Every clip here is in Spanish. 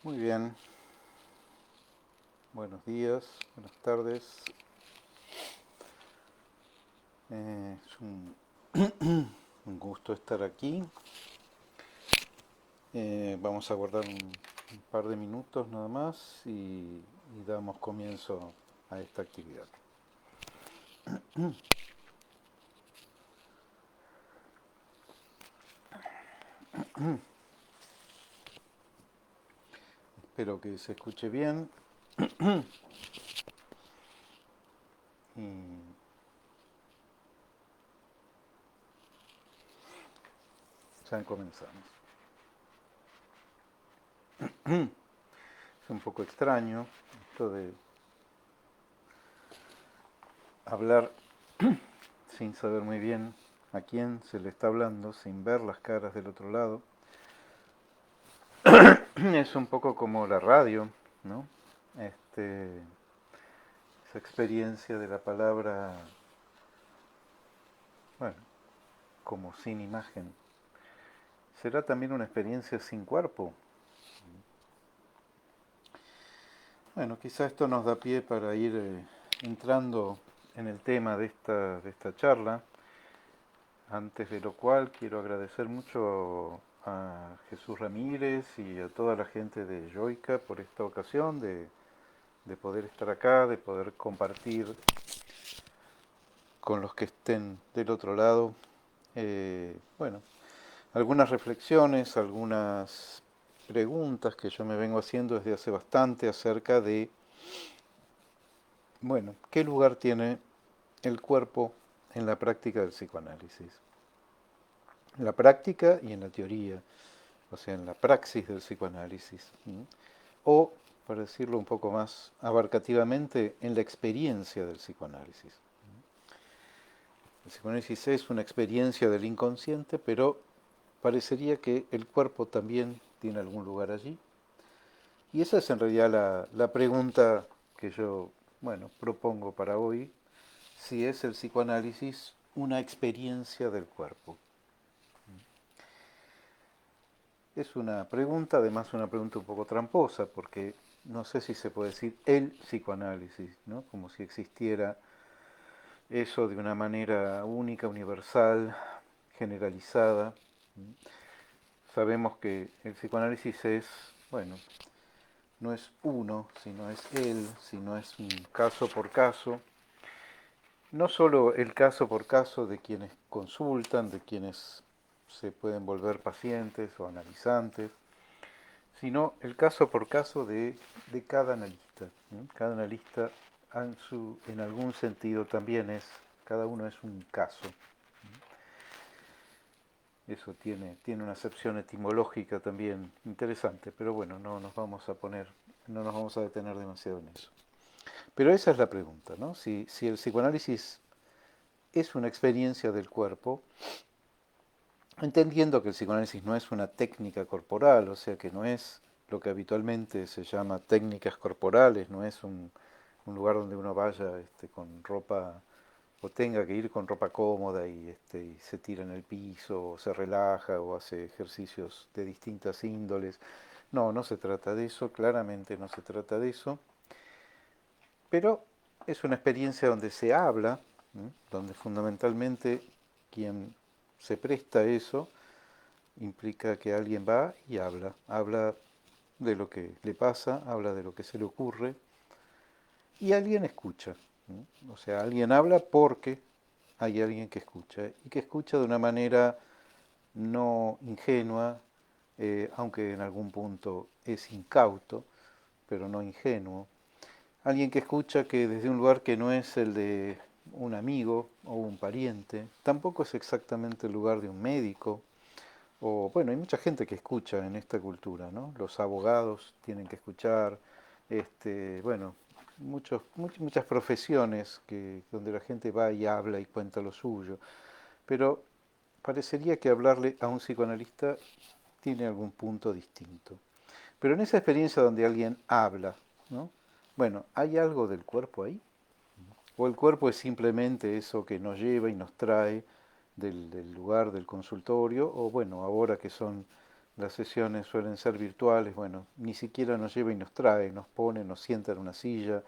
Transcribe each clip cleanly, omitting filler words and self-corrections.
Muy bien, buenos días, buenas tardes. Es un gusto estar aquí. Vamos a guardar un par de minutos nada más y damos comienzo a esta actividad. Espero que se escuche bien y ya comenzamos. Es un poco extraño esto de hablar sin saber muy bien a quién se le está hablando, sin ver las caras del otro lado. Es un poco como la radio, ¿no? Esa experiencia de la palabra, bueno, como sin imagen. ¿Será también una experiencia sin cuerpo? Bueno, quizá esto nos da pie para ir entrando en el tema de esta charla, antes de lo cual quiero agradecer mucho a Jesús Ramírez y a toda la gente de Yoica por esta ocasión de poder estar acá, de poder compartir con los que estén del otro lado. Bueno, algunas reflexiones, algunas preguntas que yo me vengo haciendo desde hace bastante acerca de, bueno, ¿qué lugar tiene el cuerpo en la práctica del psicoanálisis? En la práctica y en la teoría, o sea, en la praxis del psicoanálisis. O, para decirlo un poco más abarcativamente, en la experiencia del psicoanálisis. El psicoanálisis es una experiencia del inconsciente, pero parecería que el cuerpo también tiene algún lugar allí. Y esa es en realidad la pregunta que yo, bueno, propongo para hoy, si es el psicoanálisis una experiencia del cuerpo. Es una pregunta, además una pregunta un poco tramposa, porque no sé si se puede decir el psicoanálisis, ¿no? Como si existiera eso de una manera única, universal, generalizada. Sabemos que el psicoanálisis es, bueno, no es uno, sino es él, sino es un caso por caso. No solo el caso por caso de quienes consultan, de quienes se pueden volver pacientes o analizantes, sino el caso por caso de cada analista. ¿No? Cada analista en algún sentido también es, cada uno es un caso. Eso tiene una acepción etimológica también interesante, pero bueno, no nos vamos a poner, no nos vamos a detener demasiado en eso. Pero esa es la pregunta, ¿no? Si el psicoanálisis es una experiencia del cuerpo, entendiendo que el psicoanálisis no es una técnica corporal, o sea que no es lo que habitualmente se llama técnicas corporales, no es un lugar donde uno vaya con ropa o tenga que ir con ropa cómoda y se tira en el piso, o se relaja, o hace ejercicios de distintas índoles. No, no se trata de eso, claramente no se trata de eso, pero es una experiencia donde se habla, donde fundamentalmente quien se presta a eso implica que alguien va y habla de lo que le pasa, habla de lo que se le ocurre, y alguien escucha. O sea, alguien habla porque hay alguien que escucha, y que escucha de una manera no ingenua, aunque en algún punto es incauto, pero no ingenuo. Alguien que escucha que desde un lugar que no es el de un amigo o un pariente, tampoco es exactamente el lugar de un médico, o bueno, hay mucha gente que escucha en esta cultura, ¿no? Los abogados tienen que escuchar, bueno, muchas profesiones donde la gente va y habla y cuenta lo suyo, pero parecería que hablarle a un psicoanalista tiene algún punto distinto. Pero en esa experiencia donde alguien habla, ¿no? Bueno, ¿hay algo del cuerpo ahí? ¿O el cuerpo es simplemente eso que nos lleva y nos trae del lugar del consultorio? O bueno, ahora que son las sesiones suelen ser virtuales, bueno, ni siquiera nos lleva y nos trae, nos pone, nos sienta en una silla,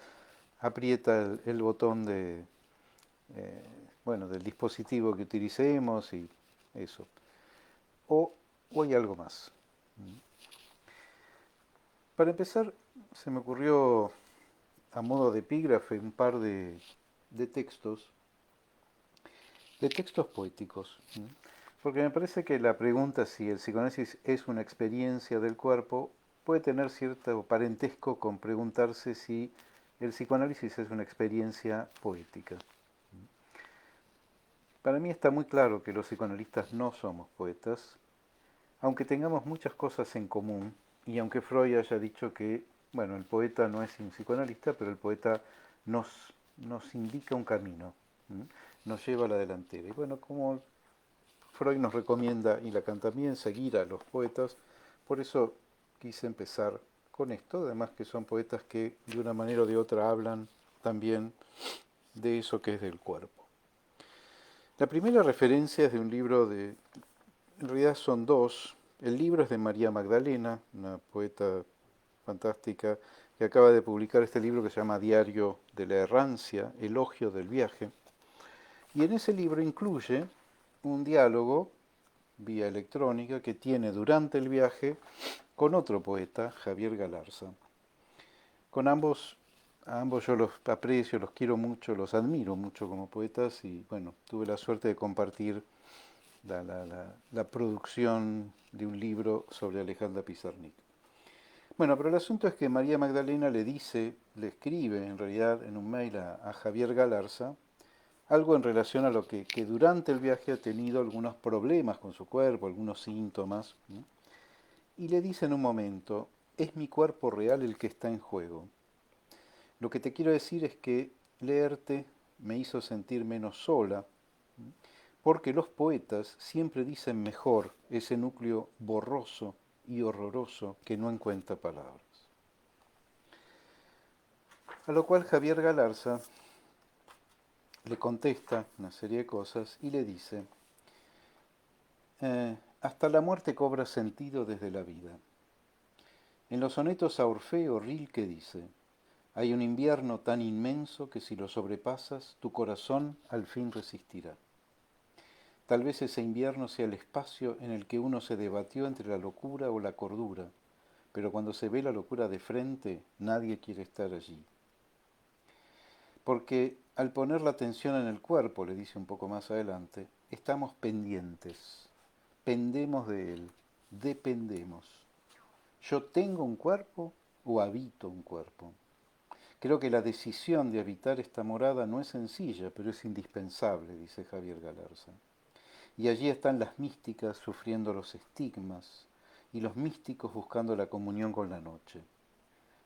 aprieta el botón eh, bueno, del dispositivo que utilicemos y eso. O hay algo más. Para empezar, se me ocurrió a modo de epígrafe un par de textos poéticos. Porque me parece que la pregunta si el psicoanálisis es una experiencia del cuerpo puede tener cierto parentesco con preguntarse si el psicoanálisis es una experiencia poética. Para mí está muy claro que los psicoanalistas no somos poetas, aunque tengamos muchas cosas en común, y aunque Freud haya dicho que, bueno, el poeta no es un psicoanalista, pero el poeta nos indica un camino, nos lleva a la delantera. Y bueno, como Freud nos recomienda, y Lacan también, seguir a los poetas, por eso quise empezar con esto, además que son poetas que de una manera o de otra hablan también de eso que es del cuerpo. La primera referencia es de un libro en realidad son dos. El libro es de María Magdalena, una poeta fantástica, que acaba de publicar este libro que se llama Diario de la Errancia, Elogio del Viaje. Y en ese libro incluye un diálogo vía electrónica que tiene durante el viaje con otro poeta, Javier Galarza. Con ambos, a ambos yo los aprecio, los quiero mucho, los admiro mucho como poetas y bueno, tuve la suerte de compartir la producción de un libro sobre Alejandra Pizarnik. Bueno, pero el asunto es que María Magdalena le escribe en realidad en un mail a Javier Galarza, algo en relación a lo que durante el viaje ha tenido algunos problemas con su cuerpo, algunos síntomas, ¿no? Y le dice en un momento, es mi cuerpo real el que está en juego. Lo que te quiero decir es que leerte me hizo sentir menos sola, porque los poetas siempre dicen mejor ese núcleo borroso y horroroso que no encuentra palabras. A lo cual Javier Galarza le contesta una serie de cosas y le dice, hasta la muerte cobra sentido desde la vida. En los sonetos a Orfeo Rilke dice, hay un invierno tan inmenso que si lo sobrepasas, tu corazón al fin resistirá. Tal vez ese invierno sea el espacio en el que uno se debatió entre la locura o la cordura, pero cuando se ve la locura de frente, nadie quiere estar allí. Porque al poner la atención en el cuerpo, le dice un poco más adelante, estamos pendientes, pendemos de él, dependemos. ¿Yo tengo un cuerpo o habito un cuerpo? Creo que la decisión de habitar esta morada no es sencilla, pero es indispensable, dice Javier Galarza. Y allí están las místicas sufriendo los estigmas y los místicos buscando la comunión con la noche.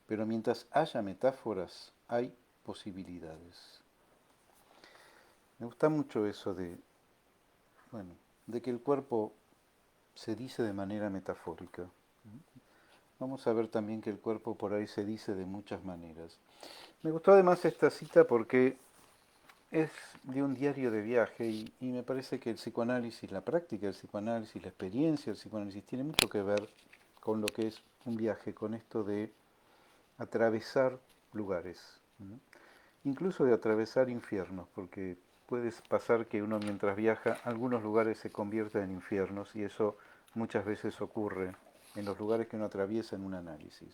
Pero mientras haya metáforas, hay posibilidades. Me gusta mucho eso bueno, de que el cuerpo se dice de manera metafórica. Vamos a ver también que el cuerpo por ahí se dice de muchas maneras. Me gustó además esta cita porque es de un diario de viaje y me parece que el psicoanálisis, la práctica del psicoanálisis, la experiencia del psicoanálisis tiene mucho que ver con lo que es un viaje, con esto de atravesar lugares, ¿no? Incluso de atravesar infiernos, porque puede pasar que uno mientras viaja, algunos lugares se convierten en infiernos y eso muchas veces ocurre en los lugares que uno atraviesa en un análisis.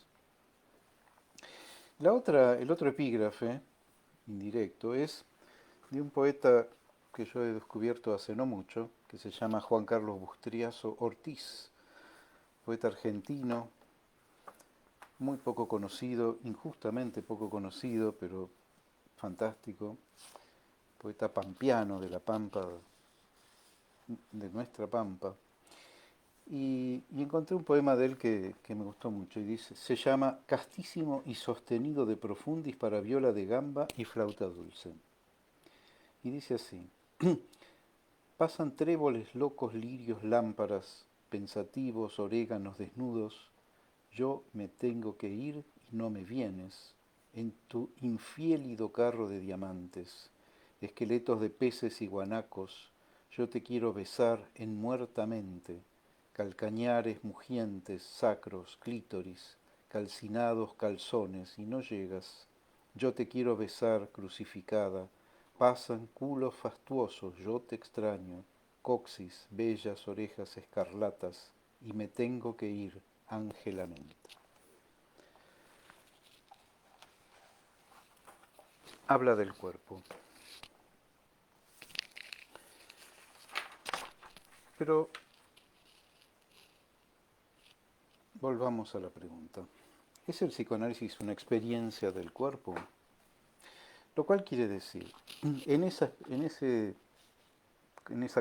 El otro epígrafe indirecto es de un poeta que yo he descubierto hace no mucho, que se llama Juan Carlos Bustriazo Ortiz, poeta argentino, muy poco conocido, injustamente poco conocido, pero fantástico, poeta pampeano de la Pampa, de nuestra Pampa. Y encontré un poema de él que me gustó mucho y dice, se llama Castísimo y sostenido de profundis para viola de gamba y flauta dulce. Y dice así, pasan tréboles locos, lirios, lámparas, pensativos, oréganos desnudos, yo me tengo que ir y no me vienes, en tu infiélido carro de diamantes, esqueletos de peces y guanacos, yo te quiero besar en muertamente, calcañares mugientes, sacros, clítoris, calcinados calzones, y no llegas. Yo te quiero besar, crucificada. Pasan culos fastuosos, yo te extraño. Coxis, bellas orejas escarlatas, y me tengo que ir ángelamente. Habla del cuerpo. Pero volvamos a la pregunta. ¿Es el psicoanálisis una experiencia del cuerpo? Lo cual quiere decir, en esa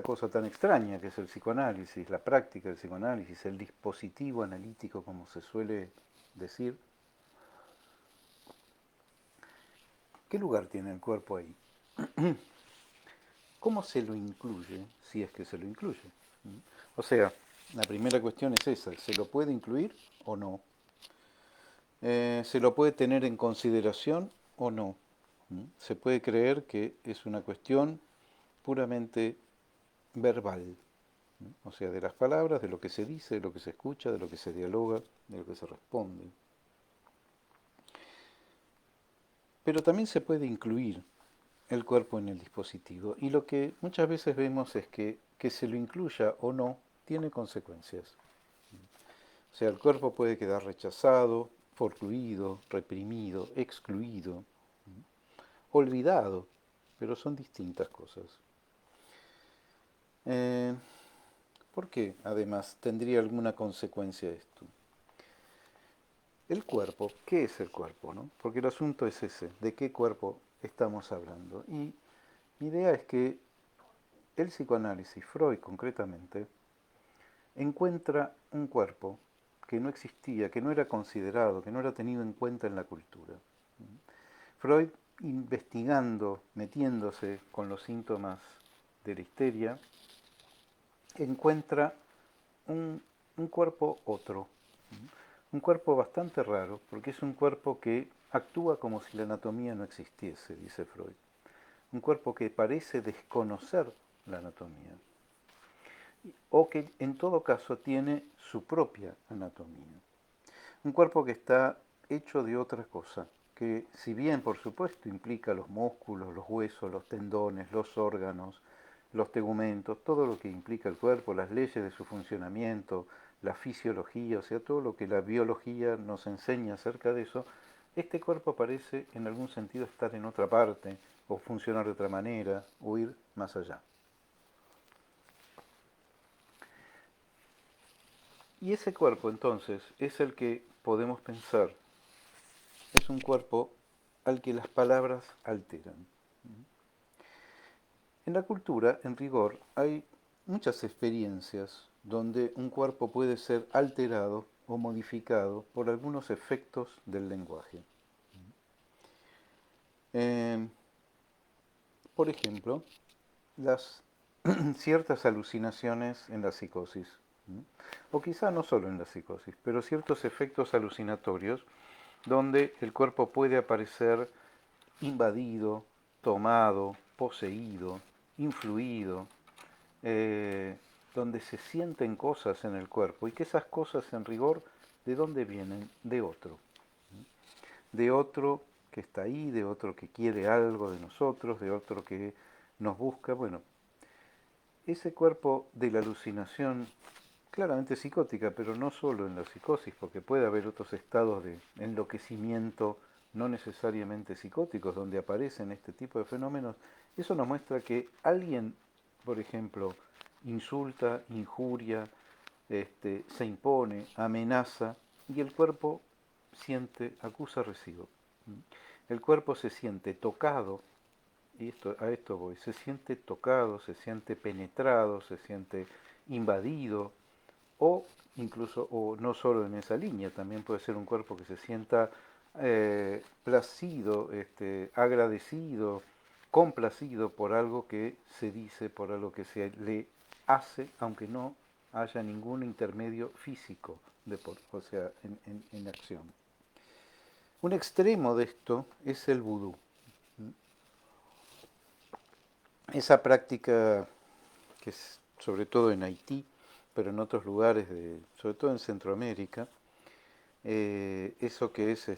cosa tan extraña que es el psicoanálisis, la práctica del psicoanálisis, el dispositivo analítico, como se suele decir, ¿qué lugar tiene el cuerpo ahí? ¿Cómo se lo incluye, si es que se lo incluye? O sea, la primera cuestión es esa, ¿se lo puede incluir o no? ¿Se lo puede tener en consideración o no? Se puede creer que es una cuestión puramente verbal, o sea, de las palabras, de lo que se dice, de lo que se escucha, de lo que se dialoga, de lo que se responde. Pero también se puede incluir el cuerpo en el dispositivo, y lo que muchas veces vemos es que se lo incluya o no tiene consecuencias. O sea, el cuerpo puede quedar rechazado, forcluido, reprimido, excluido, olvidado, pero son distintas cosas. ¿Por qué, además, tendría alguna consecuencia esto? El cuerpo, ¿qué es el cuerpo, no? Porque el asunto es ese, ¿de qué cuerpo estamos hablando? Y mi idea es que el psicoanálisis, Freud concretamente, encuentra un cuerpo que no existía, que no era considerado, que no era tenido en cuenta en la cultura. Freud, investigando, metiéndose con los síntomas de la histeria, encuentra un cuerpo otro, un cuerpo bastante raro, porque es un cuerpo que actúa como si la anatomía no existiese, dice Freud. Un cuerpo que parece desconocer la anatomía, o que en todo caso tiene su propia anatomía. Un cuerpo que está hecho de otra cosa, que si bien por supuesto implica los músculos, los huesos, los tendones, los órganos, los tegumentos, todo lo que implica el cuerpo, las leyes de su funcionamiento, la fisiología, o sea, todo lo que la biología nos enseña acerca de eso, este cuerpo parece en algún sentido estar en otra parte, o funcionar de otra manera, o ir más allá. Y ese cuerpo entonces es el que podemos pensar, es un cuerpo al que las palabras alteran. En la cultura, en rigor, hay muchas experiencias donde un cuerpo puede ser alterado o modificado por algunos efectos del lenguaje. Eh, por ejemplo, las ciertas alucinaciones en la psicosis, o quizá no solo en la psicosis, pero ciertos efectos alucinatorios donde el cuerpo puede aparecer invadido, tomado, poseído, influido, donde se sienten cosas en el cuerpo y que esas cosas en rigor, ¿de dónde vienen? De otro que está ahí, de otro que quiere algo de nosotros, de otro que nos busca. Bueno, ese cuerpo de la alucinación, claramente psicótica, pero no solo en la psicosis, porque puede haber otros estados de enloquecimiento no necesariamente psicóticos donde aparecen este tipo de fenómenos, eso nos muestra que alguien, por ejemplo, insulta, injuria, se impone, amenaza, y el cuerpo siente, acusa, recibo. El cuerpo se siente tocado, y a esto voy, se siente tocado, se siente penetrado, se siente invadido, o incluso, o no solo en esa línea, también puede ser un cuerpo que se sienta placido, agradecido, complacido por algo que se dice, por algo que se le hace, aunque no haya ningún intermedio físico, o sea, en acción. Un extremo de esto es el vudú. Esa práctica que es sobre todo en Haití pero en otros lugares, sobre todo en Centroamérica, eso que es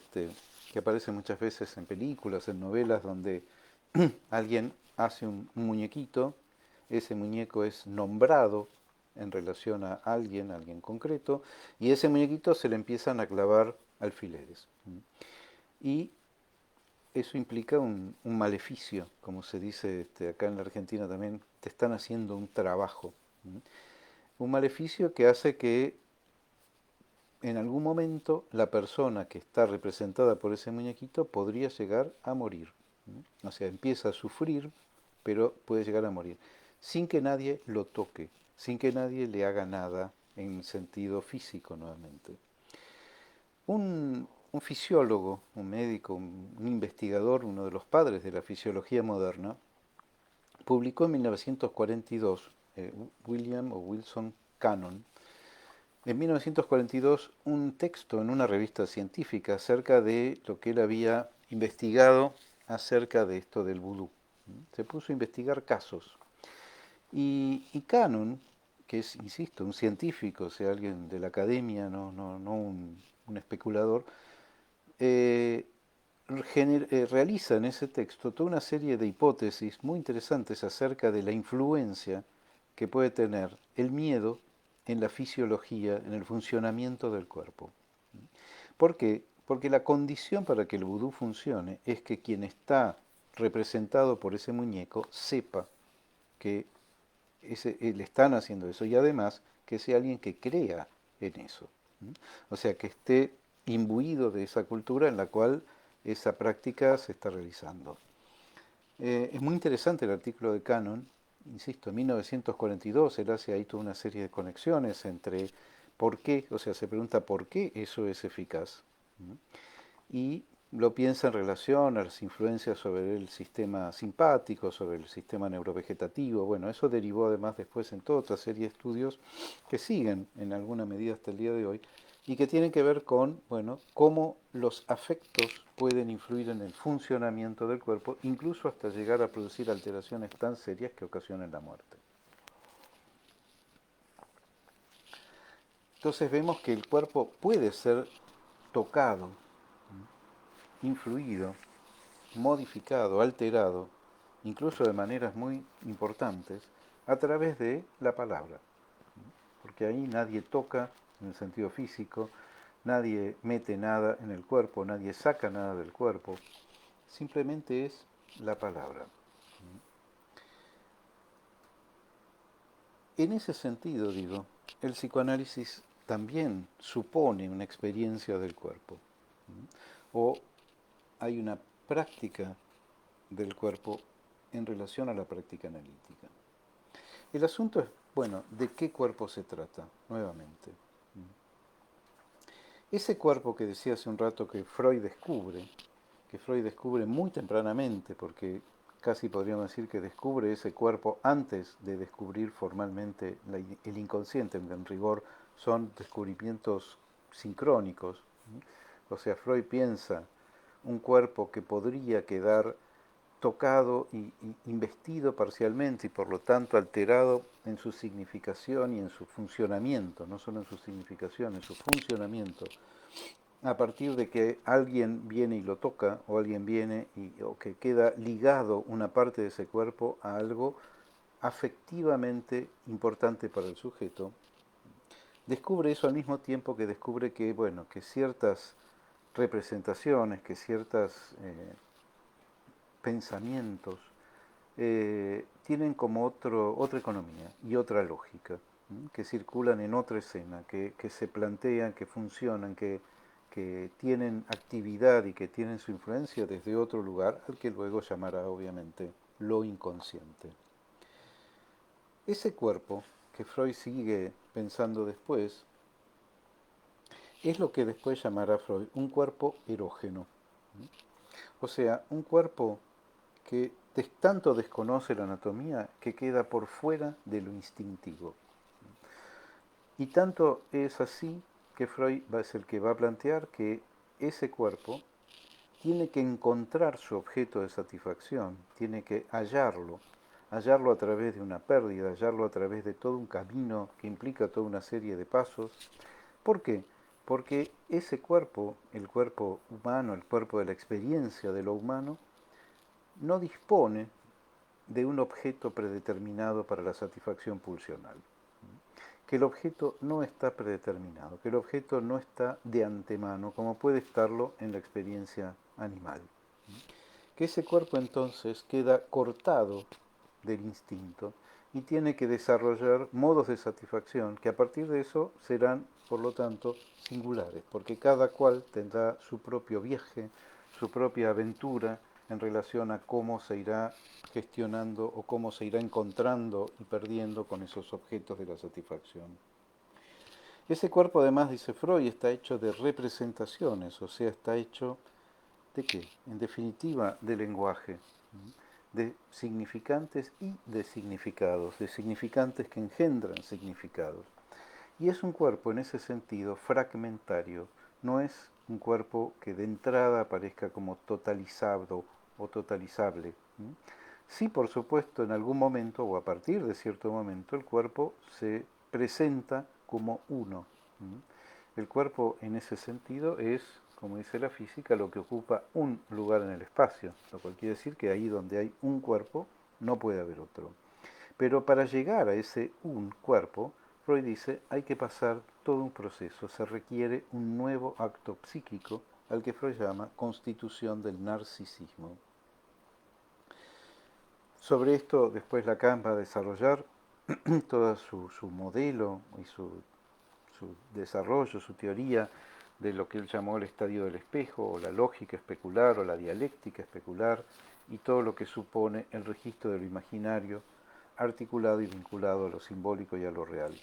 que aparece muchas veces en películas, en novelas, donde alguien hace un muñequito, ese muñeco es nombrado en relación a alguien concreto, y ese muñequito se le empiezan a clavar alfileres. Y eso implica un maleficio, como se dice acá en la Argentina también, te están haciendo un trabajo. Un maleficio que hace que en algún momento la persona que está representada por ese muñequito podría llegar a morir. O sea, empieza a sufrir, pero puede llegar a morir, sin que nadie lo toque, sin que nadie le haga nada en sentido físico nuevamente. Un fisiólogo, un médico, un investigador, uno de los padres de la fisiología moderna, publicó en 1942, William o Wilson Cannon, en 1942 un texto en una revista científica acerca de lo que él había investigado acerca de esto del vudú. Se puso a investigar casos. Y Cannon, que es, insisto, un científico, o sea, alguien de la academia, no un especulador, eh, realiza en ese texto toda una serie de hipótesis muy interesantes acerca de la influencia que puede tener el miedo en la fisiología, en el funcionamiento del cuerpo. ¿Por qué? Porque la condición para que el vudú funcione es que quien está representado por ese muñeco sepa que le están haciendo eso y además que sea alguien que crea en eso. O sea, que esté imbuido de esa cultura en la cual esa práctica se está realizando. Es muy interesante el artículo de Cannon, insisto, en 1942 él hace ahí toda una serie de conexiones entre por qué, o sea, se pregunta por qué eso es eficaz. Y lo piensa en relación a las influencias sobre el sistema simpático, sobre el sistema neurovegetativo. Bueno, eso derivó además después en toda otra serie de estudios que siguen en alguna medida hasta el día de hoy y que tienen que ver con, bueno, cómo los afectos pueden influir en el funcionamiento del cuerpo, incluso hasta llegar a producir alteraciones tan serias que ocasionen la muerte. Entonces vemos que el cuerpo puede ser tocado, influido, modificado, alterado, incluso de maneras muy importantes, a través de la palabra. Porque ahí nadie toca en el sentido físico, nadie mete nada en el cuerpo, nadie saca nada del cuerpo, simplemente es la palabra. En ese sentido, digo, el psicoanálisis también supone una experiencia del cuerpo, o hay una práctica del cuerpo en relación a la práctica analítica. El asunto es, bueno, ¿de qué cuerpo se trata? Nuevamente. Ese cuerpo que decía hace un rato que Freud descubre muy tempranamente, porque casi podríamos decir que descubre ese cuerpo antes de descubrir formalmente el inconsciente, en rigor son descubrimientos sincrónicos. O sea, Freud piensa un cuerpo que podría quedar tocado y investido parcialmente y por lo tanto alterado en su significación y en su funcionamiento, no solo en su significación, en su funcionamiento, a partir de que alguien viene y lo toca o alguien viene o que queda ligado una parte de ese cuerpo a algo afectivamente importante para el sujeto, descubre eso al mismo tiempo que descubre que, bueno, que ciertas representaciones, que ciertos pensamientos tienen como otra economía y otra lógica, que circulan en otra escena, que se plantean, que funcionan, que tienen actividad y que tienen su influencia desde otro lugar, al que luego llamará obviamente lo inconsciente. Ese cuerpo que Freud sigue pensando después, es lo que después llamará Freud un cuerpo erógeno. O sea, un cuerpo que tanto desconoce la anatomía que queda por fuera de lo instintivo. Y tanto es así que Freud va a ser el que va a plantear que ese cuerpo tiene que encontrar su objeto de satisfacción, tiene que hallarlo hallarlo a través de una pérdida, hallarlo a través de todo un camino que implica toda una serie de pasos. ¿Por qué? Porque ese cuerpo, el cuerpo humano, el cuerpo de la experiencia de lo humano, no dispone de un objeto predeterminado para la satisfacción pulsional. Que el objeto no está predeterminado, que el objeto no está de antemano, como puede estarlo en la experiencia animal. Que ese cuerpo entonces queda cortado del instinto y tiene que desarrollar modos de satisfacción que a partir de eso serán, por lo tanto, singulares, porque cada cual tendrá su propio viaje, su propia aventura en relación a cómo se irá gestionando o cómo se irá encontrando y perdiendo con esos objetos de la satisfacción. Ese cuerpo, además, dice Freud, está hecho de representaciones, o sea, está hecho ¿de qué? En definitiva, de lenguaje, de significantes y de significantes que engendran significados. Y es un cuerpo, en ese sentido, fragmentario. No es un cuerpo que de entrada aparezca como totalizado o totalizable. Sí, por supuesto, en algún momento o a partir de cierto momento, el cuerpo se presenta como uno. El cuerpo, en ese sentido, es, como dice la física, lo que ocupa un lugar en el espacio, lo cual quiere decir que ahí donde hay un cuerpo no puede haber otro. Pero para llegar a ese un cuerpo, Freud dice, hay que pasar todo un proceso, se requiere un nuevo acto psíquico al que Freud llama constitución del narcisismo. Sobre esto después Lacan va a desarrollar todo su modelo y su desarrollo, su teoría de lo que él llamó el estadio del espejo, o la lógica especular, o la dialéctica especular, y todo lo que supone el registro de lo imaginario, articulado y vinculado a lo simbólico y a lo real.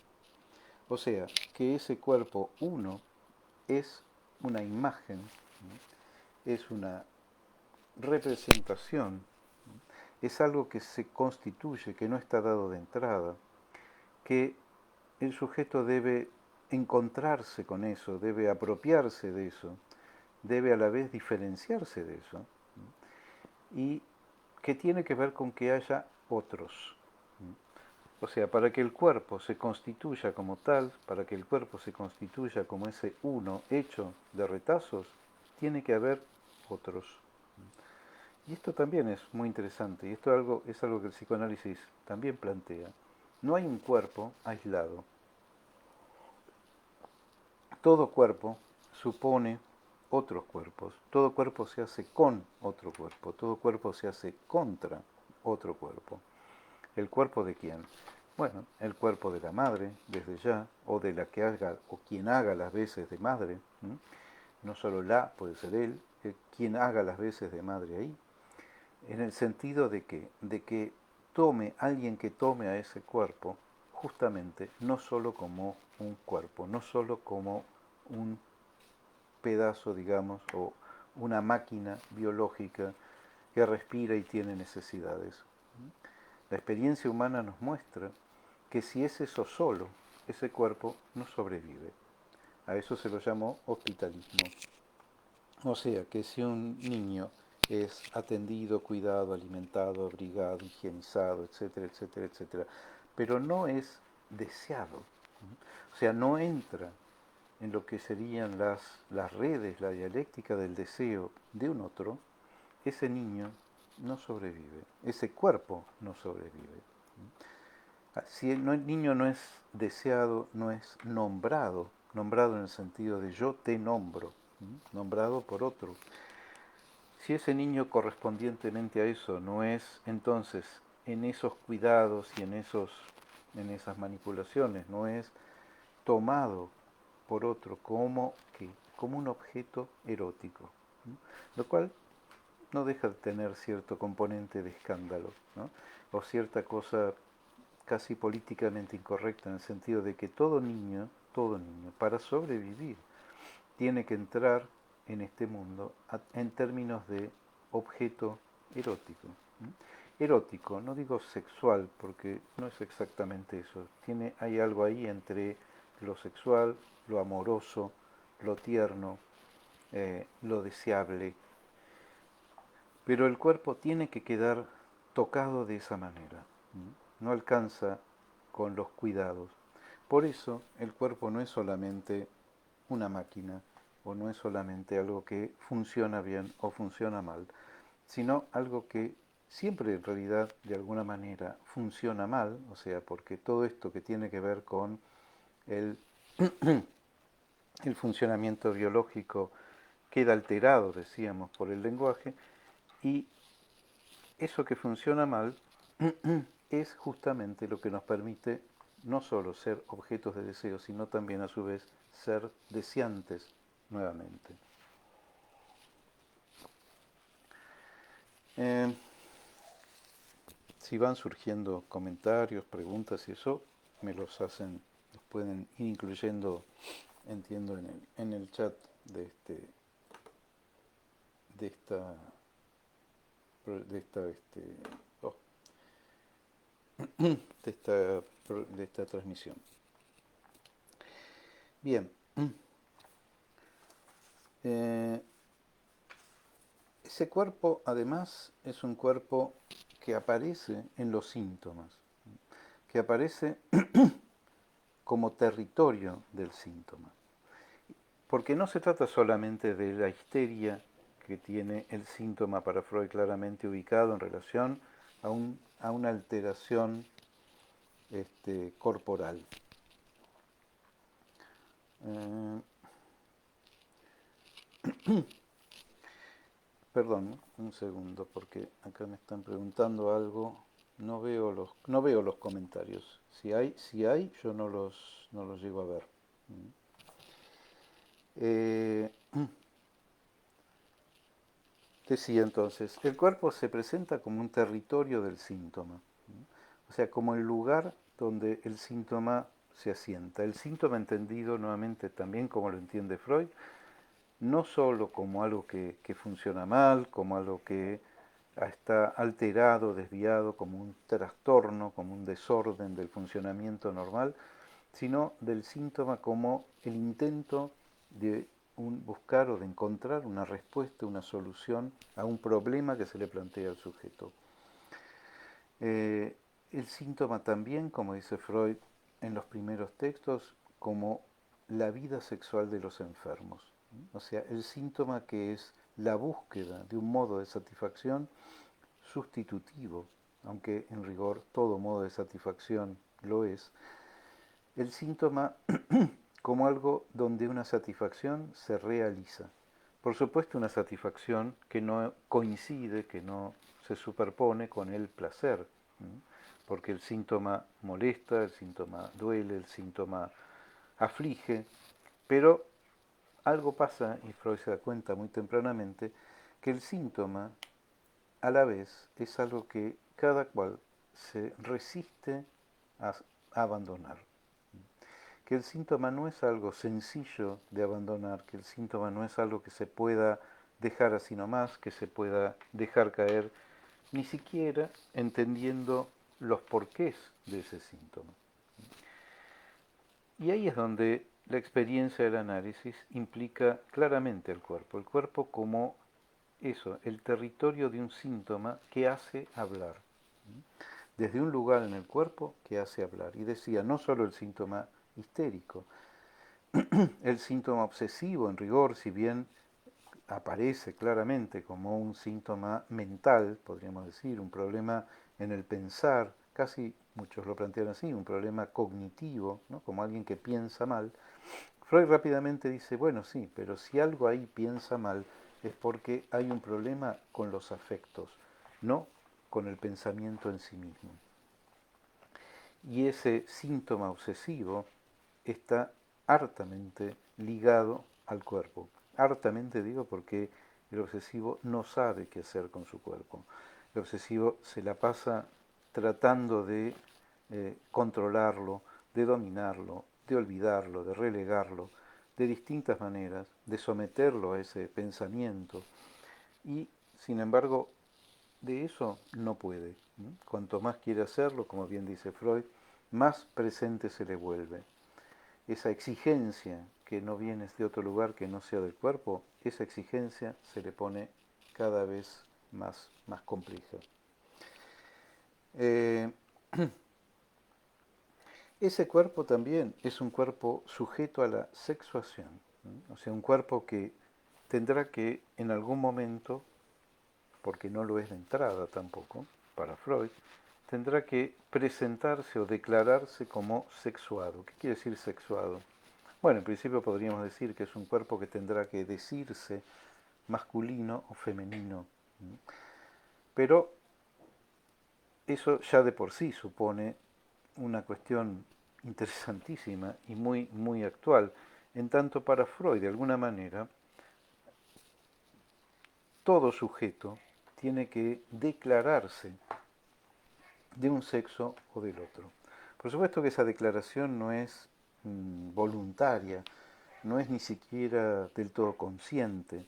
O sea, que ese cuerpo uno es una imagen, es una representación, es algo que se constituye, que no está dado de entrada, que el sujeto debe encontrarse con eso, debe apropiarse de eso, debe a la vez diferenciarse de eso, y que tiene que ver con que haya otros. O sea, para que el cuerpo se constituya como tal, para que el cuerpo se constituya como ese uno hecho de retazos, tiene que haber otros. Y esto también es muy interesante, y esto es algo que el psicoanálisis también plantea. No hay un cuerpo aislado. Todo cuerpo supone otros cuerpos, todo cuerpo se hace con otro cuerpo, todo cuerpo se hace contra otro cuerpo. ¿El cuerpo de quién? Bueno, el cuerpo de la madre, desde ya, o de la que haga, o quien haga las veces de madre, ¿m? No solo la, puede ser él, quien haga las veces de madre ahí, en el sentido de que tome, alguien que tome a ese cuerpo, justamente, no solo como un cuerpo, no solo como un pedazo, digamos, o una máquina biológica que respira y tiene necesidades. La experiencia humana nos muestra que si es eso solo, ese cuerpo no sobrevive. A eso se lo llamó hospitalismo. O sea, que si un niño es atendido, cuidado, alimentado, abrigado, higienizado, etcétera, etcétera, etcétera, pero no es deseado, o sea, no entra en lo que serían las redes, la dialéctica del deseo de un otro, ese niño no sobrevive, ese cuerpo no sobrevive. Si el niño no es deseado, no es nombrado, nombrado en el sentido de yo te nombro, nombrado por otro. Si ese niño correspondientemente a eso no es, entonces en esos cuidados y en esas manipulaciones no es tomado por otro como, ¿qué? Como un objeto erótico, ¿no? Lo cual no deja de tener cierto componente de escándalo, ¿no? O cierta cosa casi políticamente incorrecta en el sentido de que todo niño, para sobrevivir, tiene que entrar en este mundo en términos de objeto erótico. Erótico, no digo sexual, porque no es exactamente eso. Hay algo ahí entre lo sexual, lo amoroso, lo tierno, lo deseable. Pero el cuerpo tiene que quedar tocado de esa manera. no alcanza con los cuidados. Por eso el cuerpo no es solamente una máquina o no es solamente algo que funciona bien o funciona mal, sino algo que siempre en realidad de alguna manera funciona mal, o sea, porque todo esto que tiene que ver con el, el funcionamiento biológico queda alterado, decíamos, por el lenguaje, y eso que funciona mal es justamente lo que nos permite no solo ser objetos de deseo, sino también a su vez ser deseantes nuevamente. Eh, si van surgiendo comentarios, preguntas y eso, me los hacen, los pueden ir incluyendo, entiendo, en el chat de de esta, oh, de esta transmisión. Bien, eh, ese cuerpo además es un cuerpo que aparece en los síntomas, que aparece como territorio del síntoma. Porque no se trata solamente de la histeria que tiene el síntoma para Freud claramente ubicado en relación a una alteración corporal. Eh, Perdón, un segundo, porque acá me están preguntando algo. No veo los comentarios. Si hay, yo no los llego a ver. Eh, Decía entonces, el cuerpo se presenta como un territorio del síntoma, o sea, como el lugar donde el síntoma se asienta. El síntoma entendido nuevamente también como lo entiende Freud, no solo como algo que funciona mal, como algo que está alterado, desviado, como un trastorno, como un desorden del funcionamiento normal, sino del síntoma como el intento de buscar o de encontrar una respuesta, una solución a un problema que se le plantea al sujeto. El síntoma también, como dice Freud en los primeros textos, como la vida sexual de los enfermos. O sea, el síntoma que es la búsqueda de un modo de satisfacción sustitutivo, aunque en rigor todo modo de satisfacción lo es, el síntoma como algo donde una satisfacción se realiza. Por supuesto, una satisfacción que no coincide, que no se superpone con el placer, porque el síntoma molesta, el síntoma duele, el síntoma aflige, pero algo pasa, y Freud se da cuenta muy tempranamente, que el síntoma a la vez es algo que cada cual se resiste a abandonar. Que el síntoma no es algo sencillo de abandonar, que el síntoma no es algo que se pueda dejar así nomás, que se pueda dejar caer, ni siquiera entendiendo los porqués de ese síntoma. Y ahí es donde la experiencia del análisis implica claramente el cuerpo como eso, el territorio de un síntoma que hace hablar, desde un lugar en el cuerpo que hace hablar. Y decía, no solo el síntoma histérico, el síntoma obsesivo en rigor, si bien aparece claramente como un síntoma mental, podríamos decir, un problema en el pensar, casi muchos lo plantean así, un problema cognitivo, ¿no? Como alguien que piensa mal. Freud rápidamente dice, bueno, sí, pero si algo ahí piensa mal es porque hay un problema con los afectos, no con el pensamiento en sí mismo. Y ese síntoma obsesivo está hartamente ligado al cuerpo. Hartamente digo porque el obsesivo no sabe qué hacer con su cuerpo. El obsesivo se la pasa tratando de controlarlo, de dominarlo, de olvidarlo, de relegarlo, de distintas maneras, de someterlo a ese pensamiento. Y, sin embargo, de eso no puede. Cuanto más quiere hacerlo, como bien dice Freud, más presente se le vuelve. Esa exigencia que no viene de otro lugar que no sea del cuerpo, esa exigencia se le pone cada vez más compleja. Ese cuerpo también es un cuerpo sujeto a la sexuación, ¿no? O sea, un cuerpo que tendrá que en algún momento, porque no lo es de entrada tampoco, para Freud, tendrá que presentarse o declararse como sexuado. ¿Qué quiere decir sexuado? Bueno, en principio podríamos decir que es un cuerpo que tendrá que decirse masculino o femenino, pero eso ya de por sí supone una cuestión interesantísima y muy, muy actual. En tanto, para Freud, de alguna manera, todo sujeto tiene que declararse de un sexo o del otro. Por supuesto que esa declaración no es voluntaria, no es ni siquiera del todo consciente,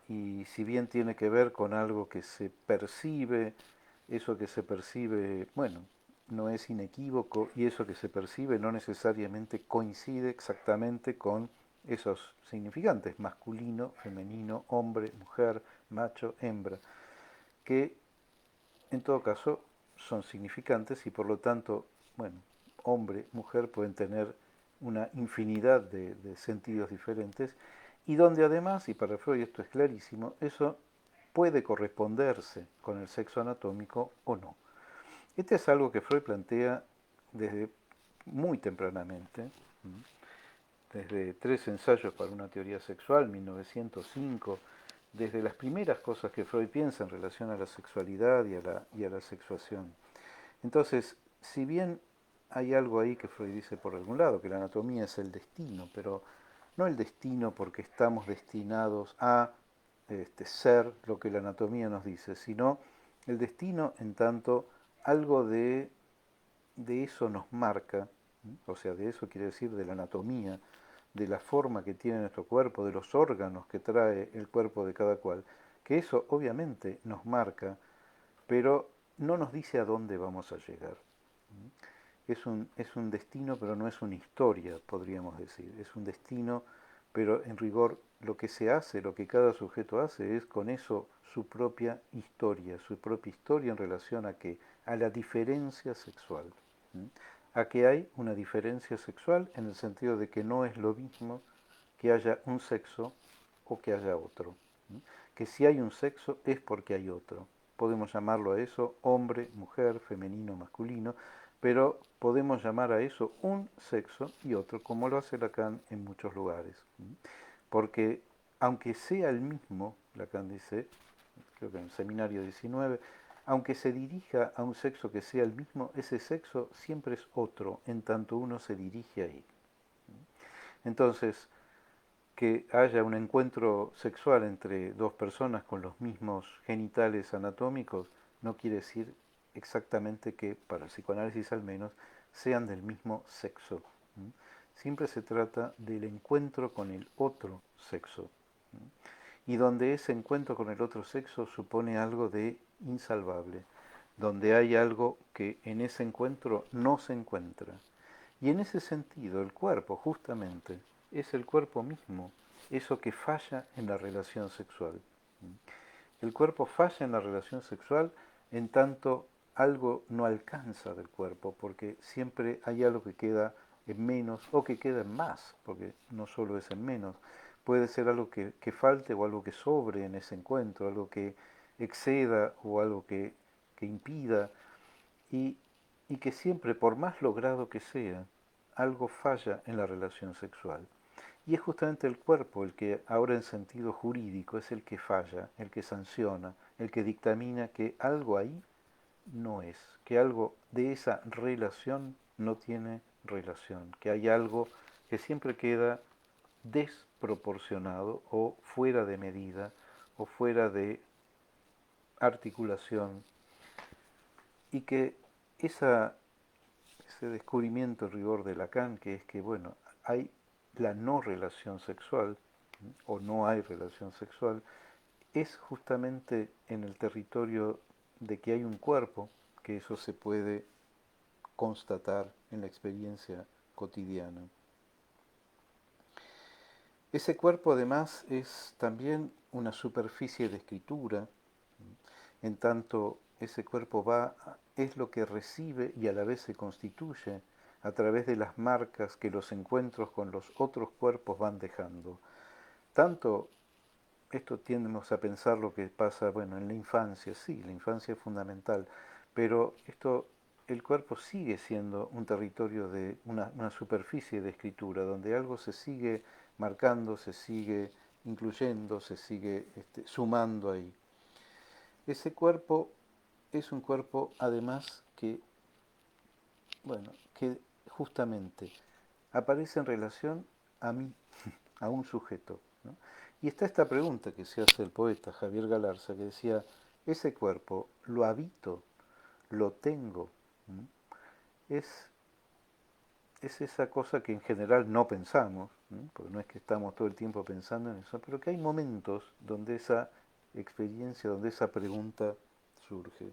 y si bien tiene que ver con algo que se percibe, eso que se percibe, bueno, no es inequívoco y eso que se percibe no necesariamente coincide exactamente con esos significantes, masculino, femenino, hombre, mujer, macho, hembra, que en todo caso son significantes y por lo tanto, bueno, hombre, mujer pueden tener una infinidad de sentidos diferentes y donde además, y para Freud esto es clarísimo, eso puede corresponderse con el sexo anatómico o no. Este es algo que Freud plantea desde muy tempranamente, desde Tres ensayos para una teoría sexual, 1905, desde las primeras cosas que Freud piensa en relación a la sexualidad y a la sexuación. Entonces, si bien hay algo ahí que Freud dice por algún lado, que la anatomía es el destino, pero no el destino porque estamos destinados a ser lo que la anatomía nos dice, sino el destino en tanto algo de eso nos marca, o sea, de eso quiere decir de la anatomía, de la forma que tiene nuestro cuerpo, de los órganos que trae el cuerpo de cada cual, que eso obviamente nos marca, pero no nos dice a dónde vamos a llegar. Es un destino, pero no es una historia, podríamos decir. Es un destino, pero en rigor lo que se hace, lo que cada sujeto hace, es con eso su propia historia en relación a qué, a la diferencia sexual. A que hay una diferencia sexual en el sentido de que no es lo mismo que haya un sexo o que haya otro. Que si hay un sexo es porque hay otro. Podemos llamarlo a eso hombre, mujer, femenino, masculino, pero podemos llamar a eso un sexo y otro, como lo hace Lacan en muchos lugares. Porque aunque sea el mismo, Lacan dice, creo que en el seminario 19, aunque se dirija a un sexo que sea el mismo, ese sexo siempre es otro, en tanto uno se dirige ahí. Entonces, que haya un encuentro sexual entre dos personas con los mismos genitales anatómicos no quiere decir exactamente que, para el psicoanálisis al menos, sean del mismo sexo. Siempre se trata del encuentro con el otro sexo. Y donde ese encuentro con el otro sexo supone algo de insalvable, donde hay algo que en ese encuentro no se encuentra. Y en ese sentido, el cuerpo, justamente, es el cuerpo mismo, eso que falla en la relación sexual. El cuerpo falla en la relación sexual en tanto algo no alcanza del cuerpo, porque siempre hay algo que queda en menos o que queda en más, porque no solo es en menos, puede ser algo que falte o algo que sobre en ese encuentro, algo que exceda o algo que impida, y, y que siempre, por más logrado que sea, algo falla en la relación sexual. Y es justamente el cuerpo el que, ahora en sentido jurídico, es el que falla, el que sanciona, el que dictamina que algo ahí no es, que algo de esa relación no tiene relación, que hay algo que siempre queda desproporcionado o fuera de medida o fuera de articulación y que esa, ese descubrimiento en rigor de Lacan, que es que, bueno, hay la no relación sexual, o no hay relación sexual, es justamente en el territorio de que hay un cuerpo, que eso se puede constatar en la experiencia cotidiana. Ese cuerpo además es también una superficie de escritura, en tanto ese cuerpo es lo que recibe y a la vez se constituye a través de las marcas que los encuentros con los otros cuerpos van dejando. Tanto esto tiendemos a pensar lo que pasa, bueno, en la infancia, sí, la infancia es fundamental, pero el cuerpo sigue siendo un territorio de una superficie de escritura, donde algo se sigue marcando, se sigue incluyendo, se sigue sumando ahí. Ese cuerpo es un cuerpo además que, bueno, que justamente aparece en relación a mí, a un sujeto, ¿no? Y está esta pregunta que se hace el poeta Javier Galarza, que decía, ese cuerpo lo habito, lo tengo. ¿No? Es, es esa cosa que en general no pensamos, ¿no? Porque no es que estamos todo el tiempo pensando en eso, pero que hay momentos donde esa experiencia, donde esa pregunta surge.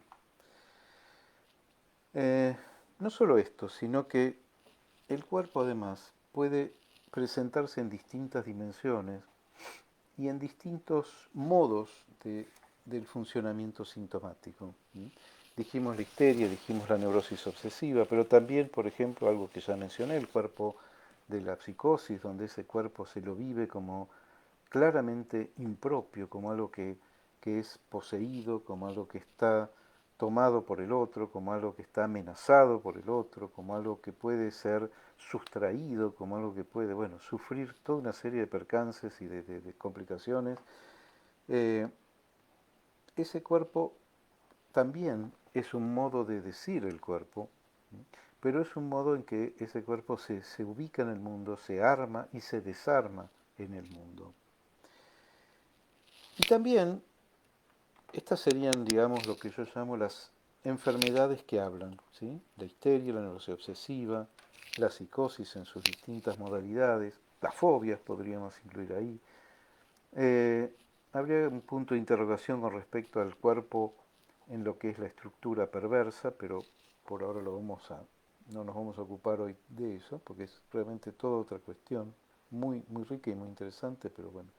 Eh, no solo esto, sino que el cuerpo además puede presentarse en distintas dimensiones y en distintos modos del funcionamiento sintomático. ¿Sí? Dijimos la histeria, dijimos la neurosis obsesiva, pero también, por ejemplo, algo que ya mencioné, el cuerpo de la psicosis, donde ese cuerpo se lo vive como claramente impropio, como algo que es poseído, como algo que está tomado por el otro, como algo que está amenazado por el otro, como algo que puede ser sustraído, como algo que puede, bueno, sufrir toda una serie de percances y de complicaciones. Eh, ese cuerpo también es un modo de decir el cuerpo, ¿sí? Pero es un modo en que ese cuerpo se ubica en el mundo, se arma y se desarma en el mundo. Y también estas serían, digamos, lo que yo llamo las enfermedades que hablan, ¿sí? La histeria, la neurosis obsesiva, la psicosis en sus distintas modalidades, las fobias podríamos incluir ahí. Eh, Habría un punto de interrogación con respecto al cuerpo en lo que es la estructura perversa, pero por ahora no nos vamos a ocupar hoy de eso, porque es realmente toda otra cuestión, muy rica y muy interesante, pero bueno,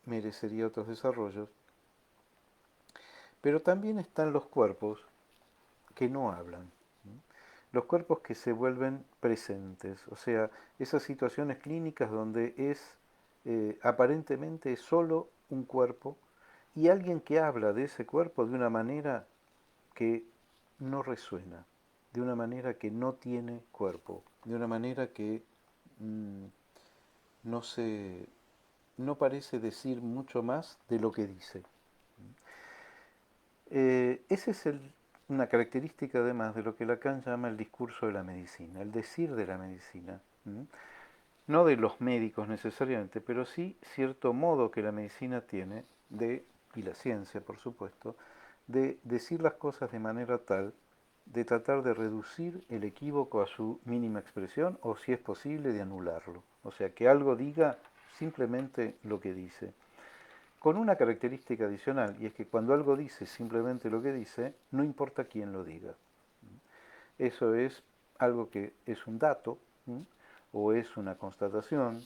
merecería otros desarrollos. Pero también están los cuerpos que no hablan, ¿no? Los cuerpos que se vuelven presentes, o sea, esas situaciones clínicas donde aparentemente es solo un cuerpo y alguien que habla de ese cuerpo de una manera que no resuena, de una manera que no tiene cuerpo, de una manera que mm, no se, no parece decir mucho más de lo que dice. Esa es una característica además de lo que Lacan llama el discurso de la medicina, el decir de la medicina. ¿M? No de los médicos necesariamente, pero sí cierto modo que la medicina tiene y la ciencia por supuesto, de decir las cosas de manera tal, de tratar de reducir el equívoco a su mínima expresión o si es posible de anularlo. O sea, que algo diga simplemente lo que dice con una característica adicional, y es que cuando algo dice simplemente lo que dice, no importa quién lo diga. Eso es algo que es un dato, ¿sí? O es una constatación,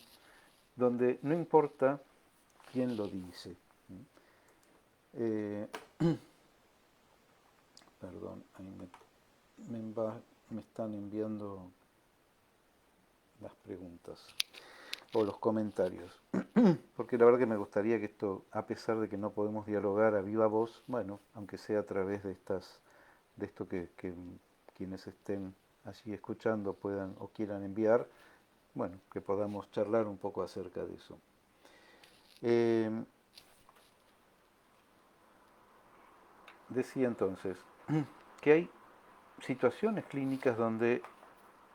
donde no importa quién lo dice. ¿Sí? Eh, Perdón, ahí me están enviando las preguntas o los comentarios. Porque la verdad que me gustaría que esto, a pesar de que no podemos dialogar a viva voz, bueno, aunque sea a través de esto que quienes estén allí escuchando puedan o quieran enviar, bueno, que podamos charlar un poco acerca de eso. Eh, Decía entonces que hay situaciones clínicas donde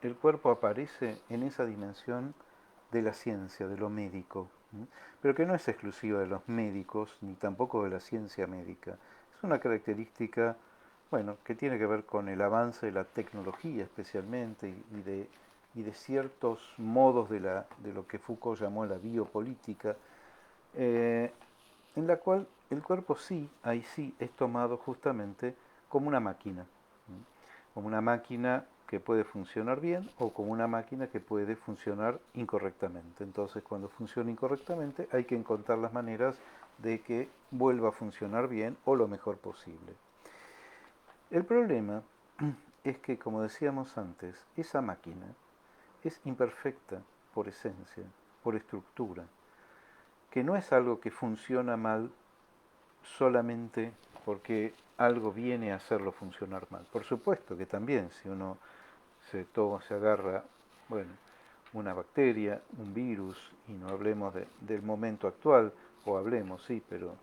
el cuerpo aparece en esa dimensión de la ciencia, de lo médico, ¿sí? Pero que no es exclusiva de los médicos ni tampoco de la ciencia médica. Es una característica, bueno, que tiene que ver con el avance de la tecnología especialmente y de ciertos modos de lo que Foucault llamó la biopolítica, eh, en la cual el cuerpo sí, ahí sí, es tomado justamente como una máquina, ¿sí? Como una máquina que puede funcionar bien o como una máquina que puede funcionar incorrectamente. Entonces, cuando funciona incorrectamente, hay que encontrar las maneras de que vuelva a funcionar bien o lo mejor posible. El problema es que, como decíamos antes, esa máquina es imperfecta por esencia, por estructura, que no es algo que funciona mal solamente porque algo viene a hacerlo funcionar mal. Por supuesto que también, si uno se agarra, bueno, una bacteria, un virus, y no hablemos del momento actual, o hablemos, sí, pero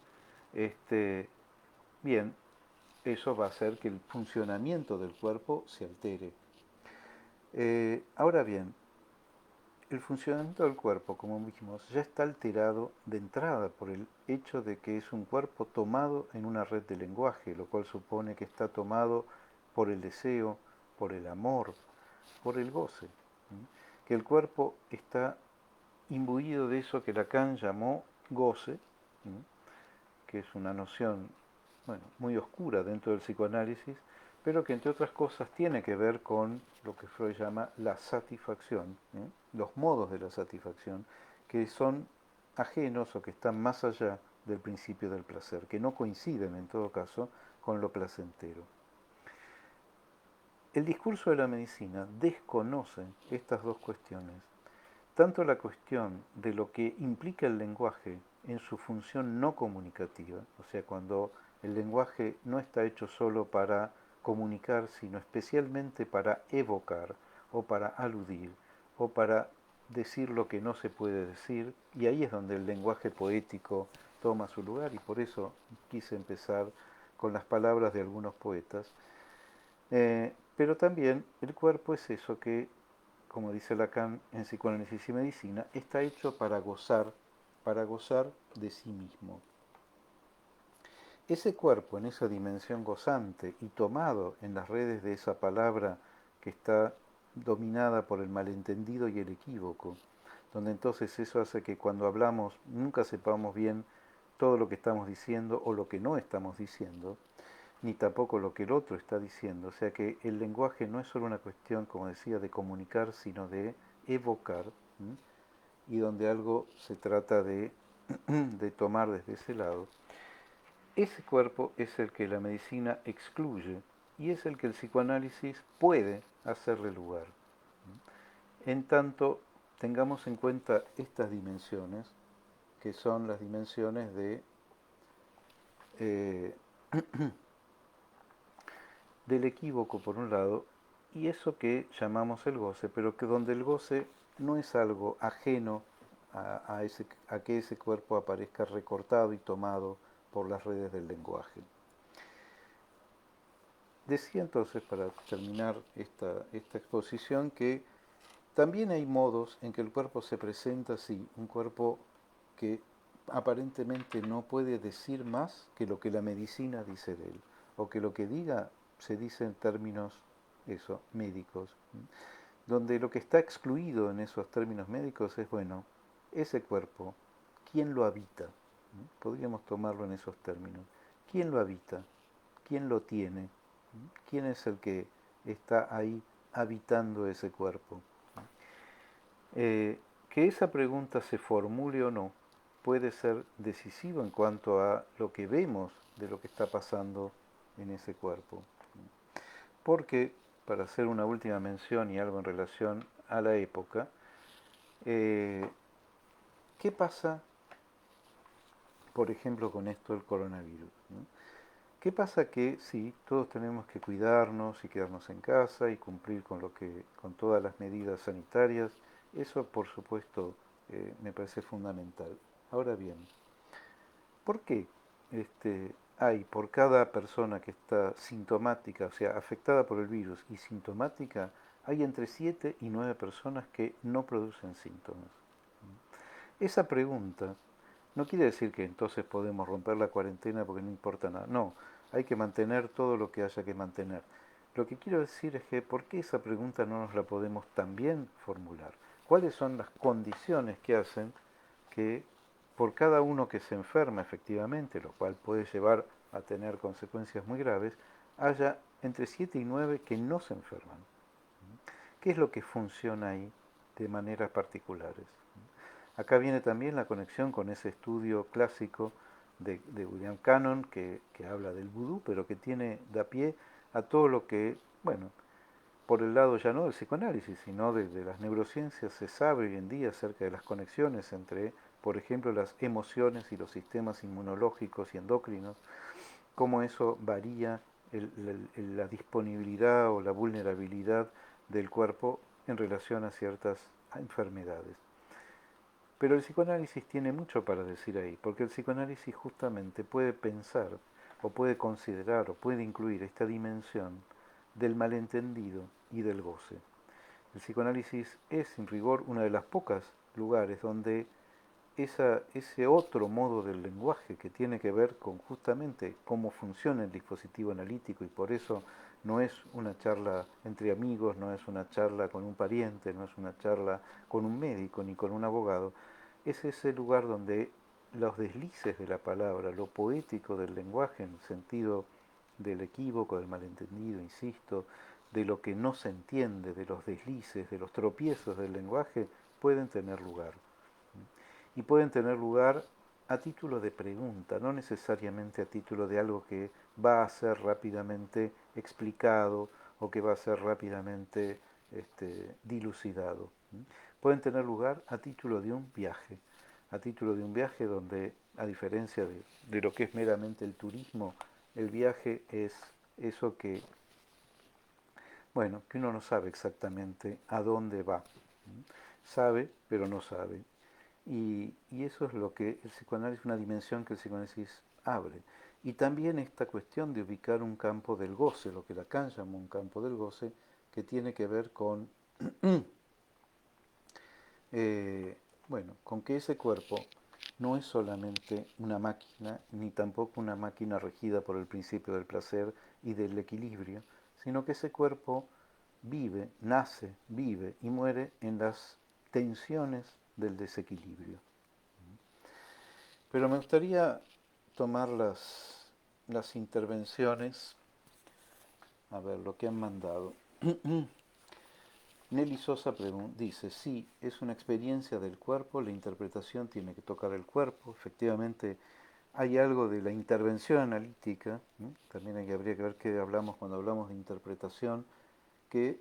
bien, eso va a hacer que el funcionamiento del cuerpo se altere. Ahora bien, el funcionamiento del cuerpo, como dijimos, ya está alterado de entrada por el hecho de que es un cuerpo tomado en una red de lenguaje, lo cual supone que está tomado por el deseo, por el amor, por el goce. Que el cuerpo está imbuido de eso que Lacan llamó goce, que es una noción, bueno, muy oscura dentro del psicoanálisis, pero que entre otras cosas tiene que ver con lo que Freud llama la satisfacción, los modos de la satisfacción, que son ajenos o que están más allá del principio del placer, que no coinciden en todo caso con lo placentero. El discurso de la medicina desconoce estas dos cuestiones, tanto la cuestión de lo que implica el lenguaje en su función no comunicativa, o sea, cuando el lenguaje no está hecho solo para comunicar, sino especialmente para evocar o para aludir o para decir lo que no se puede decir, y ahí es donde el lenguaje poético toma su lugar, y por eso quise empezar con las palabras de algunos poetas. Pero también el cuerpo es eso que, como dice Lacan en Psicoanálisis y Medicina, está hecho para gozar de sí mismo. Ese cuerpo en esa dimensión gozante y tomado en las redes de esa palabra que está dominada por el malentendido y el equívoco, donde entonces eso hace que cuando hablamos nunca sepamos bien todo lo que estamos diciendo o lo que no estamos diciendo, ni tampoco lo que el otro está diciendo. O sea que el lenguaje no es solo una cuestión, como decía, de comunicar, sino de evocar, ¿m? Y donde algo se trata de tomar desde ese lado. Ese cuerpo es el que la medicina excluye y es el que el psicoanálisis puede hacerle lugar. En tanto, tengamos en cuenta estas dimensiones, que son las dimensiones eh, del equívoco por un lado, y eso que llamamos el goce, pero que donde el goce no es algo ajeno a que ese cuerpo aparezca recortado y tomado por las redes del lenguaje. Decía entonces, para terminar esta exposición, que también hay modos en que el cuerpo se presenta así, un cuerpo que aparentemente no puede decir más que lo que la medicina dice de él, o que lo que diga se dice en términos, eso, médicos, donde lo que está excluido en esos términos médicos es, bueno, ese cuerpo, ¿quién lo habita? Podríamos tomarlo en esos términos. ¿Quién lo habita? ¿Quién lo tiene? ¿Quién es el que está ahí habitando ese cuerpo? Que esa pregunta se formule o no puede ser decisivo en cuanto a lo que vemos de lo que está pasando en ese cuerpo. Porque, para hacer una última mención y algo en relación a la época, ¿qué pasa, por ejemplo, con esto del coronavirus? ¿No? ¿Qué pasa? Que sí, todos tenemos que cuidarnos y quedarnos en casa y cumplir con todas las medidas sanitarias. Eso, por supuesto, me parece fundamental. Ahora bien, ¿por qué hay por cada persona que está sintomática, o sea, afectada por el virus y sintomática, hay entre 7 y 9 personas que no producen síntomas? Esa pregunta no quiere decir que entonces podemos romper la cuarentena porque no importa nada. No, hay que mantener todo lo que haya que mantener. Lo que quiero decir es que ¿por qué esa pregunta no nos la podemos también formular? ¿Cuáles son las condiciones que hacen que por cada uno que se enferma efectivamente, lo cual puede llevar a tener consecuencias muy graves, haya entre 7 y 9 que no se enferman? ¿Qué es lo que funciona ahí de maneras particulares? Acá viene también la conexión con ese estudio clásico de William Cannon, que habla del vudú, pero que da pie a todo lo que, bueno, por el lado ya no del psicoanálisis, sino de las neurociencias, se sabe hoy en día acerca de las conexiones entre, por ejemplo, las emociones y los sistemas inmunológicos y endocrinos, cómo eso varía la disponibilidad o la vulnerabilidad del cuerpo en relación a ciertas enfermedades. Pero el psicoanálisis tiene mucho para decir ahí, porque el psicoanálisis justamente puede pensar o puede considerar o puede incluir esta dimensión del malentendido y del goce. El psicoanálisis es, en rigor, una de las pocas lugares donde ese otro modo del lenguaje que tiene que ver con justamente cómo funciona el dispositivo analítico, y por eso no es una charla entre amigos, no es una charla con un pariente, no es una charla con un médico ni con un abogado, es ese lugar donde los deslices de la palabra, lo poético del lenguaje en el sentido del equívoco, del malentendido, insisto, de lo que no se entiende, de los deslices, de los tropiezos del lenguaje, pueden tener lugar. Y pueden tener lugar a título de pregunta, no necesariamente a título de algo que va a ser rápidamente explicado o que va a ser rápidamente dilucidado. Pueden tener lugar a título de un viaje, a título de un viaje donde, a diferencia de lo que es meramente el turismo, el viaje es eso que, bueno, que uno no sabe exactamente a dónde va. Sabe, pero no sabe. Y eso es lo que el psicoanálisis, una dimensión que el psicoanálisis abre. Y también esta cuestión de ubicar un campo del goce, lo que Lacan llamó un campo del goce, que tiene que ver con, bueno, con que ese cuerpo no es solamente una máquina, ni tampoco una máquina regida por el principio del placer y del equilibrio, sino que ese cuerpo vive, nace, vive y muere en las tensiones del desequilibrio. Pero me gustaría tomar las intervenciones, a ver lo que han mandado. Nelly Sosa dice, sí, es una experiencia del cuerpo, la interpretación tiene que tocar el cuerpo, efectivamente hay algo de la intervención analítica, ¿no? También habría que ver qué hablamos cuando hablamos de interpretación, que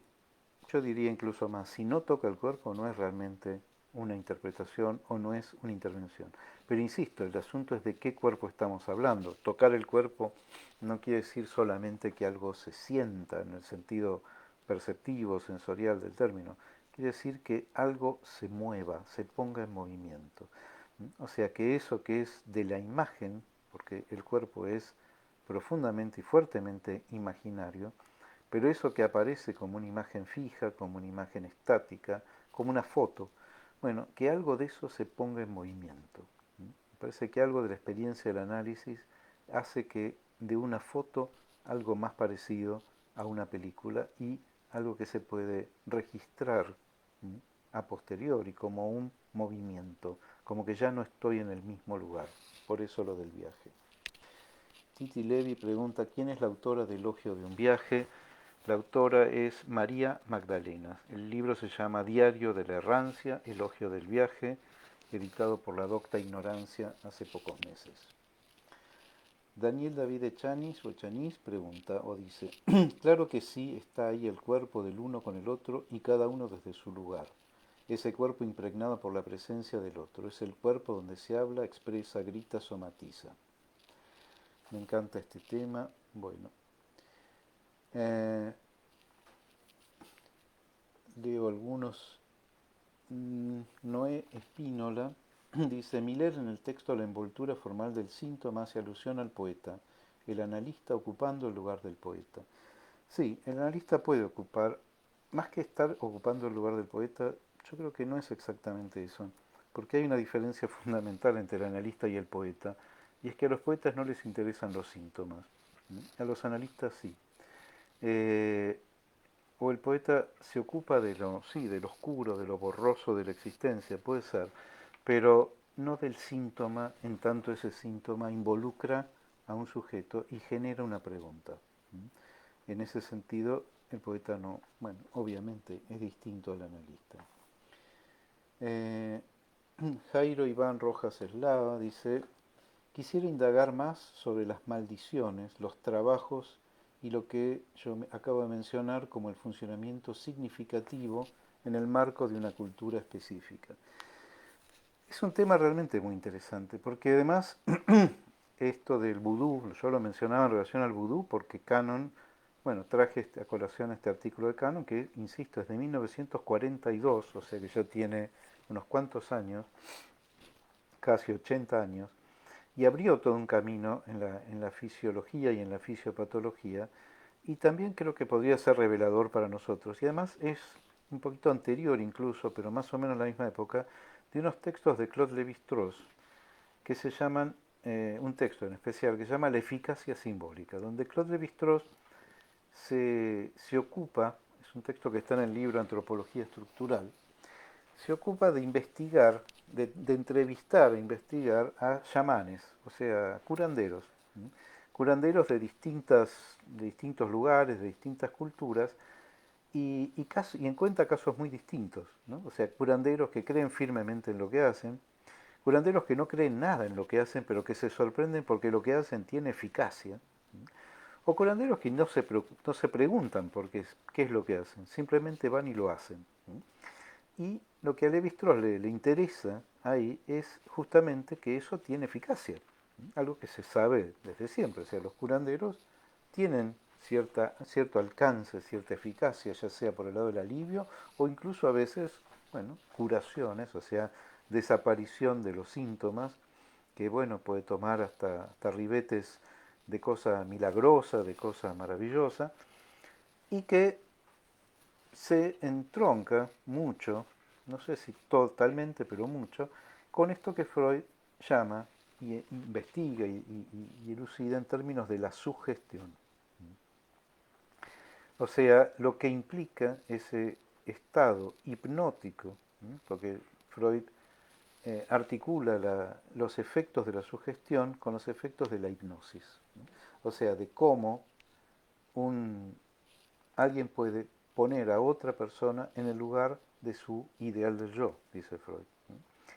yo diría incluso más, si no toca el cuerpo no es realmente una interpretación o no es una intervención. Pero insisto, el asunto es de qué cuerpo estamos hablando. Tocar el cuerpo no quiere decir solamente que algo se sienta en el sentido perceptivo, sensorial del término. Quiere decir que algo se mueva, se ponga en movimiento. O sea que eso que es de la imagen, porque el cuerpo es profundamente y fuertemente imaginario, pero eso que aparece como una imagen fija, como una imagen estática, como una foto, bueno, que algo de eso se ponga en movimiento. Me parece que algo de la experiencia del análisis hace que de una foto algo más parecido a una película y algo que se puede registrar a posteriori como un movimiento, como que ya no estoy en el mismo lugar. Por eso lo del viaje. Titi Levi pregunta, ¿quién es la autora de Elogio de un viaje? La autora es María Magdalena. El libro se llama Diario de la Errancia, Elogio del Viaje, editado por la Docta Ignorancia hace pocos meses. Daniel David Echanis o Echanis pregunta o dice, claro que sí, está ahí el cuerpo del uno con el otro y cada uno desde su lugar. Ese cuerpo impregnado por la presencia del otro. Es el cuerpo donde se habla, expresa, grita, somatiza. Me encanta este tema. Bueno. Leo algunos. Noé Espínola dice, Miller en el texto la envoltura formal del síntoma hace alusión al poeta, el analista ocupando el lugar del poeta. Sí, el analista puede ocupar, más que estar ocupando el lugar del poeta, yo creo que no es exactamente eso, porque hay una diferencia fundamental entre el analista y el poeta, y es que a los poetas no les interesan los síntomas, a los analistas sí. O el poeta se ocupa de lo, sí, de lo oscuro, de lo borroso de la existencia, puede ser, pero no del síntoma, en tanto ese síntoma involucra a un sujeto y genera una pregunta. En ese sentido, el poeta no, bueno, obviamente es distinto al analista. Jairo Iván Rojas Eslava dice, quisiera indagar más sobre las maldiciones, los trabajos y lo que acabo de mencionar como el funcionamiento significativo en el marco de una cultura específica. Es un tema realmente muy interesante, porque además esto del vudú, yo lo mencionaba en relación al vudú, porque Canon, bueno, traje a colación este artículo de Canon, que, insisto, es de 1942, o sea que ya tiene unos cuantos años, casi 80 años, y abrió todo un camino en la fisiología y en la fisiopatología, y también creo que podría ser revelador para nosotros. Y además es un poquito anterior incluso, pero más o menos en la misma época, de unos textos de Claude Lévi-Strauss que se llaman, un texto en especial que se llama La eficacia simbólica, donde Claude Lévi-Strauss se ocupa, es un texto que está en el libro Antropología Estructural, se ocupa de investigar, de entrevistar e investigar a chamanes, o sea, curanderos, ¿sí? Curanderos de distintos lugares, de distintas culturas, y encuentra casos muy distintos, ¿no? O sea, curanderos que creen firmemente en lo que hacen, curanderos que no creen nada en lo que hacen, pero que se sorprenden porque lo que hacen tiene eficacia, ¿sí? O curanderos que no se preguntan qué es lo que hacen, simplemente van y lo hacen, ¿sí? Y lo que a Levi-Strauss le interesa ahí es justamente que eso tiene eficacia, ¿sí? Algo que se sabe desde siempre, o sea, los curanderos tienen cierto alcance, cierta eficacia, ya sea por el lado del alivio o incluso a veces, bueno, curaciones, o sea, desaparición de los síntomas, que bueno, puede tomar hasta ribetes de cosa milagrosa, de cosa maravillosa, y que se entronca mucho, no sé si totalmente, pero mucho, con esto que Freud llama y investiga y elucida en términos de la sugestión. O sea, lo que implica ese estado hipnótico, porque Freud articula los efectos de la sugestión con los efectos de la hipnosis. O sea, de cómo un, alguien puede poner a otra persona en el lugar de su ideal del yo, dice Freud.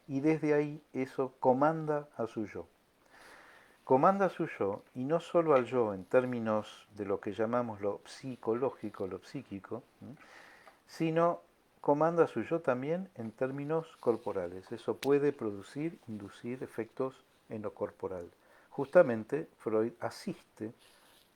Y desde ahí eso comanda a su yo. Comanda a su yo, y no solo al yo en términos de lo que llamamos lo psicológico, lo psíquico, sino comanda a su yo también en términos corporales. Eso puede producir, inducir efectos en lo corporal. Justamente Freud asiste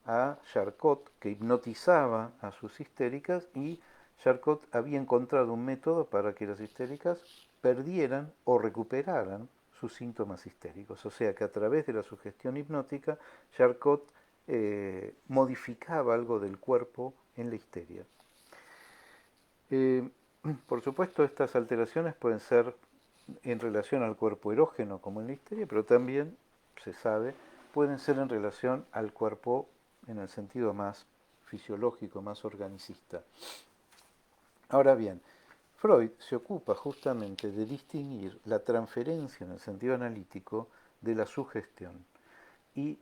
a Charcot, que hipnotizaba a sus histéricas, y Charcot había encontrado un método para que las histéricas perdieran o recuperaran sus síntomas histéricos. O sea que a través de la sugestión hipnótica, Charcot modificaba algo del cuerpo en la histeria. Eh, por supuesto, estas alteraciones pueden ser en relación al cuerpo erógeno, como en la histeria, pero también, se sabe, pueden ser en relación al cuerpo en el sentido más fisiológico, más organicista. Ahora bien, Freud se ocupa justamente de distinguir la transferencia en el sentido analítico de la sugestión y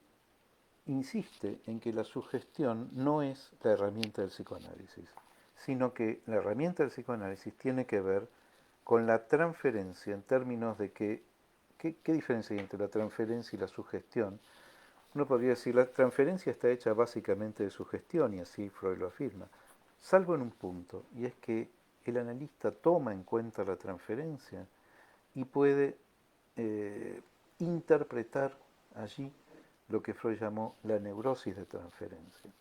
insiste en que la sugestión no es la herramienta del psicoanálisis, sino que la herramienta del psicoanálisis tiene que ver con la transferencia en términos de ¿qué diferencia hay entre la transferencia y la sugestión? Uno podría decir, la transferencia está hecha básicamente de sugestión, y así Freud lo afirma, salvo en un punto, y es que el analista toma en cuenta la transferencia y puede eh, interpretar allí lo que Freud llamó la neurosis de transferencia.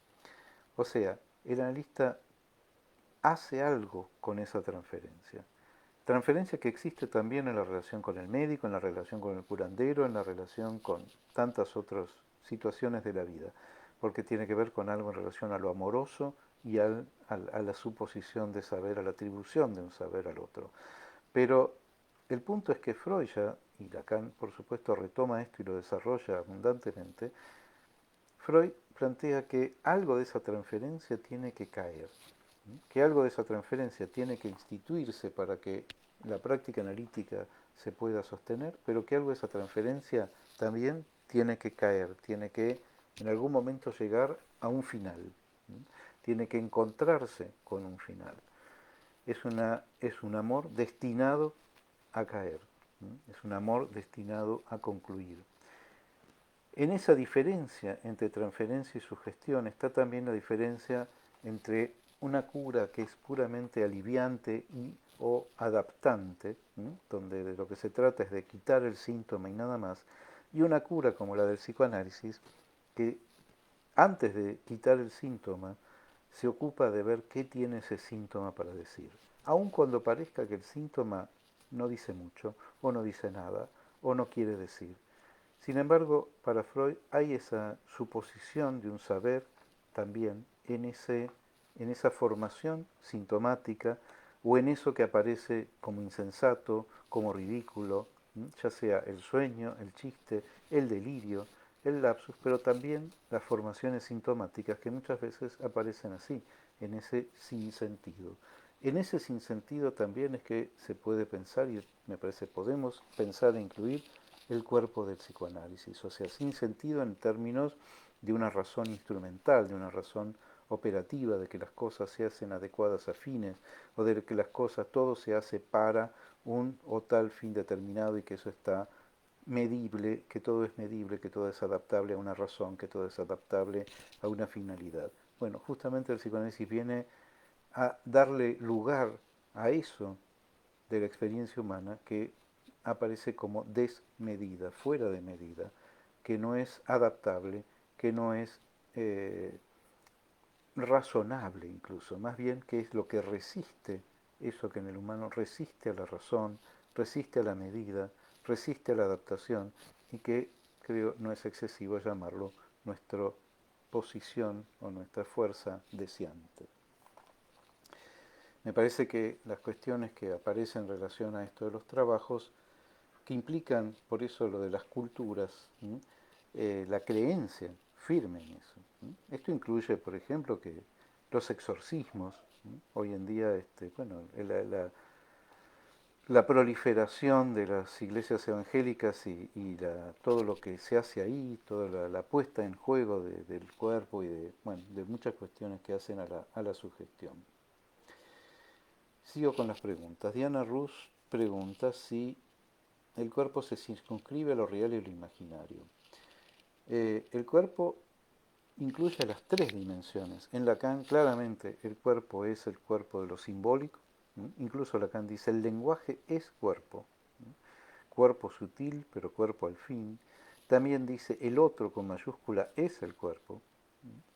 O sea, el analista hace algo con esa transferencia. Transferencia que existe también en la relación con el médico, en la relación con el curandero, en la relación con tantas otras situaciones de la vida, porque tiene que ver con algo en relación a lo amoroso y a la suposición de saber, a la atribución de un saber al otro. Pero el punto es que Freud ya, y Lacan por supuesto retoma esto y lo desarrolla abundantemente, Freud plantea que algo de esa transferencia tiene que caer, que algo de esa transferencia tiene que instituirse para que la práctica analítica se pueda sostener, pero que algo de esa transferencia también tiene que caer, tiene que en algún momento llegar a un final, tiene que encontrarse con un final. Es un amor destinado a caer, es un amor destinado a concluir. En esa diferencia entre transferencia y sugestión está también la diferencia entre una cura que es puramente aliviante y o adaptante, ¿m? Donde de lo que se trata es de quitar el síntoma y nada más, y una cura como la del psicoanálisis, que antes de quitar el síntoma se ocupa de ver qué tiene ese síntoma para decir. Aun cuando parezca que el síntoma no dice mucho, o no dice nada, o no quiere decir. Sin embargo, para Freud hay esa suposición de un saber también en esa formación sintomática o en eso que aparece como insensato, como ridículo, ya sea el sueño, el chiste, el delirio, el lapsus, pero también las formaciones sintomáticas que muchas veces aparecen así, en ese sinsentido. En ese sinsentido también es que se puede pensar, y me parece podemos pensar e incluir el cuerpo del psicoanálisis, o sea, sin sentido en términos de una razón instrumental, de una razón operativa, de que las cosas se hacen adecuadas a fines, o de que las cosas, todo se hace para un o tal fin determinado y que eso está medible, que todo es medible, que todo es adaptable a una razón, que todo es adaptable a una finalidad. Bueno, justamente el psicoanálisis viene a darle lugar a eso de la experiencia humana que aparece como desmedida, fuera de medida, que no es adaptable, que no es eh, razonable incluso, más bien que es lo que resiste, eso que en el humano resiste a la razón, resiste a la medida, resiste a la adaptación y que creo no es excesivo llamarlo nuestra posición o nuestra fuerza deseante. Me parece que las cuestiones que aparecen en relación a esto de los trabajos, que implican, por eso lo de las culturas, la creencia firme en eso. Esto incluye, por ejemplo, que los exorcismos, hoy en día, bueno, la proliferación de las iglesias evangélicas y todo lo que se hace ahí, toda la puesta en juego del cuerpo y bueno, de muchas cuestiones que hacen a la sugestión. Sigo con las preguntas. Diana Rus pregunta si el cuerpo se circunscribe a lo real y lo imaginario. El cuerpo incluye las tres dimensiones. En Lacan claramente el cuerpo es el cuerpo de lo simbólico. Incluso Lacan dice el lenguaje es cuerpo. Cuerpo sutil, pero cuerpo al fin. También dice el otro con mayúscula es el cuerpo.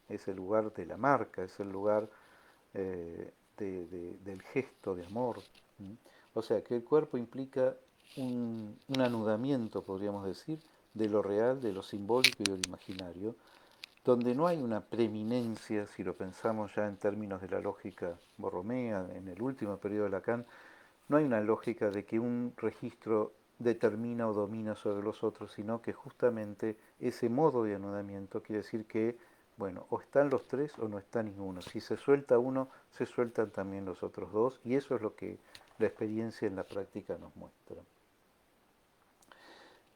Es el lugar de la marca, es el lugar del gesto de amor. O sea que el cuerpo implica un anudamiento, podríamos decir, de lo real, de lo simbólico y de lo imaginario, donde no hay una preeminencia, si lo pensamos ya en términos de la lógica borromea, en el último periodo de Lacan, no hay una lógica de que un registro determina o domina sobre los otros, sino que justamente ese modo de anudamiento quiere decir que, bueno, o están los tres o no está ninguno. Si se suelta uno, se sueltan también los otros dos, y eso es lo que la experiencia en la práctica nos muestra.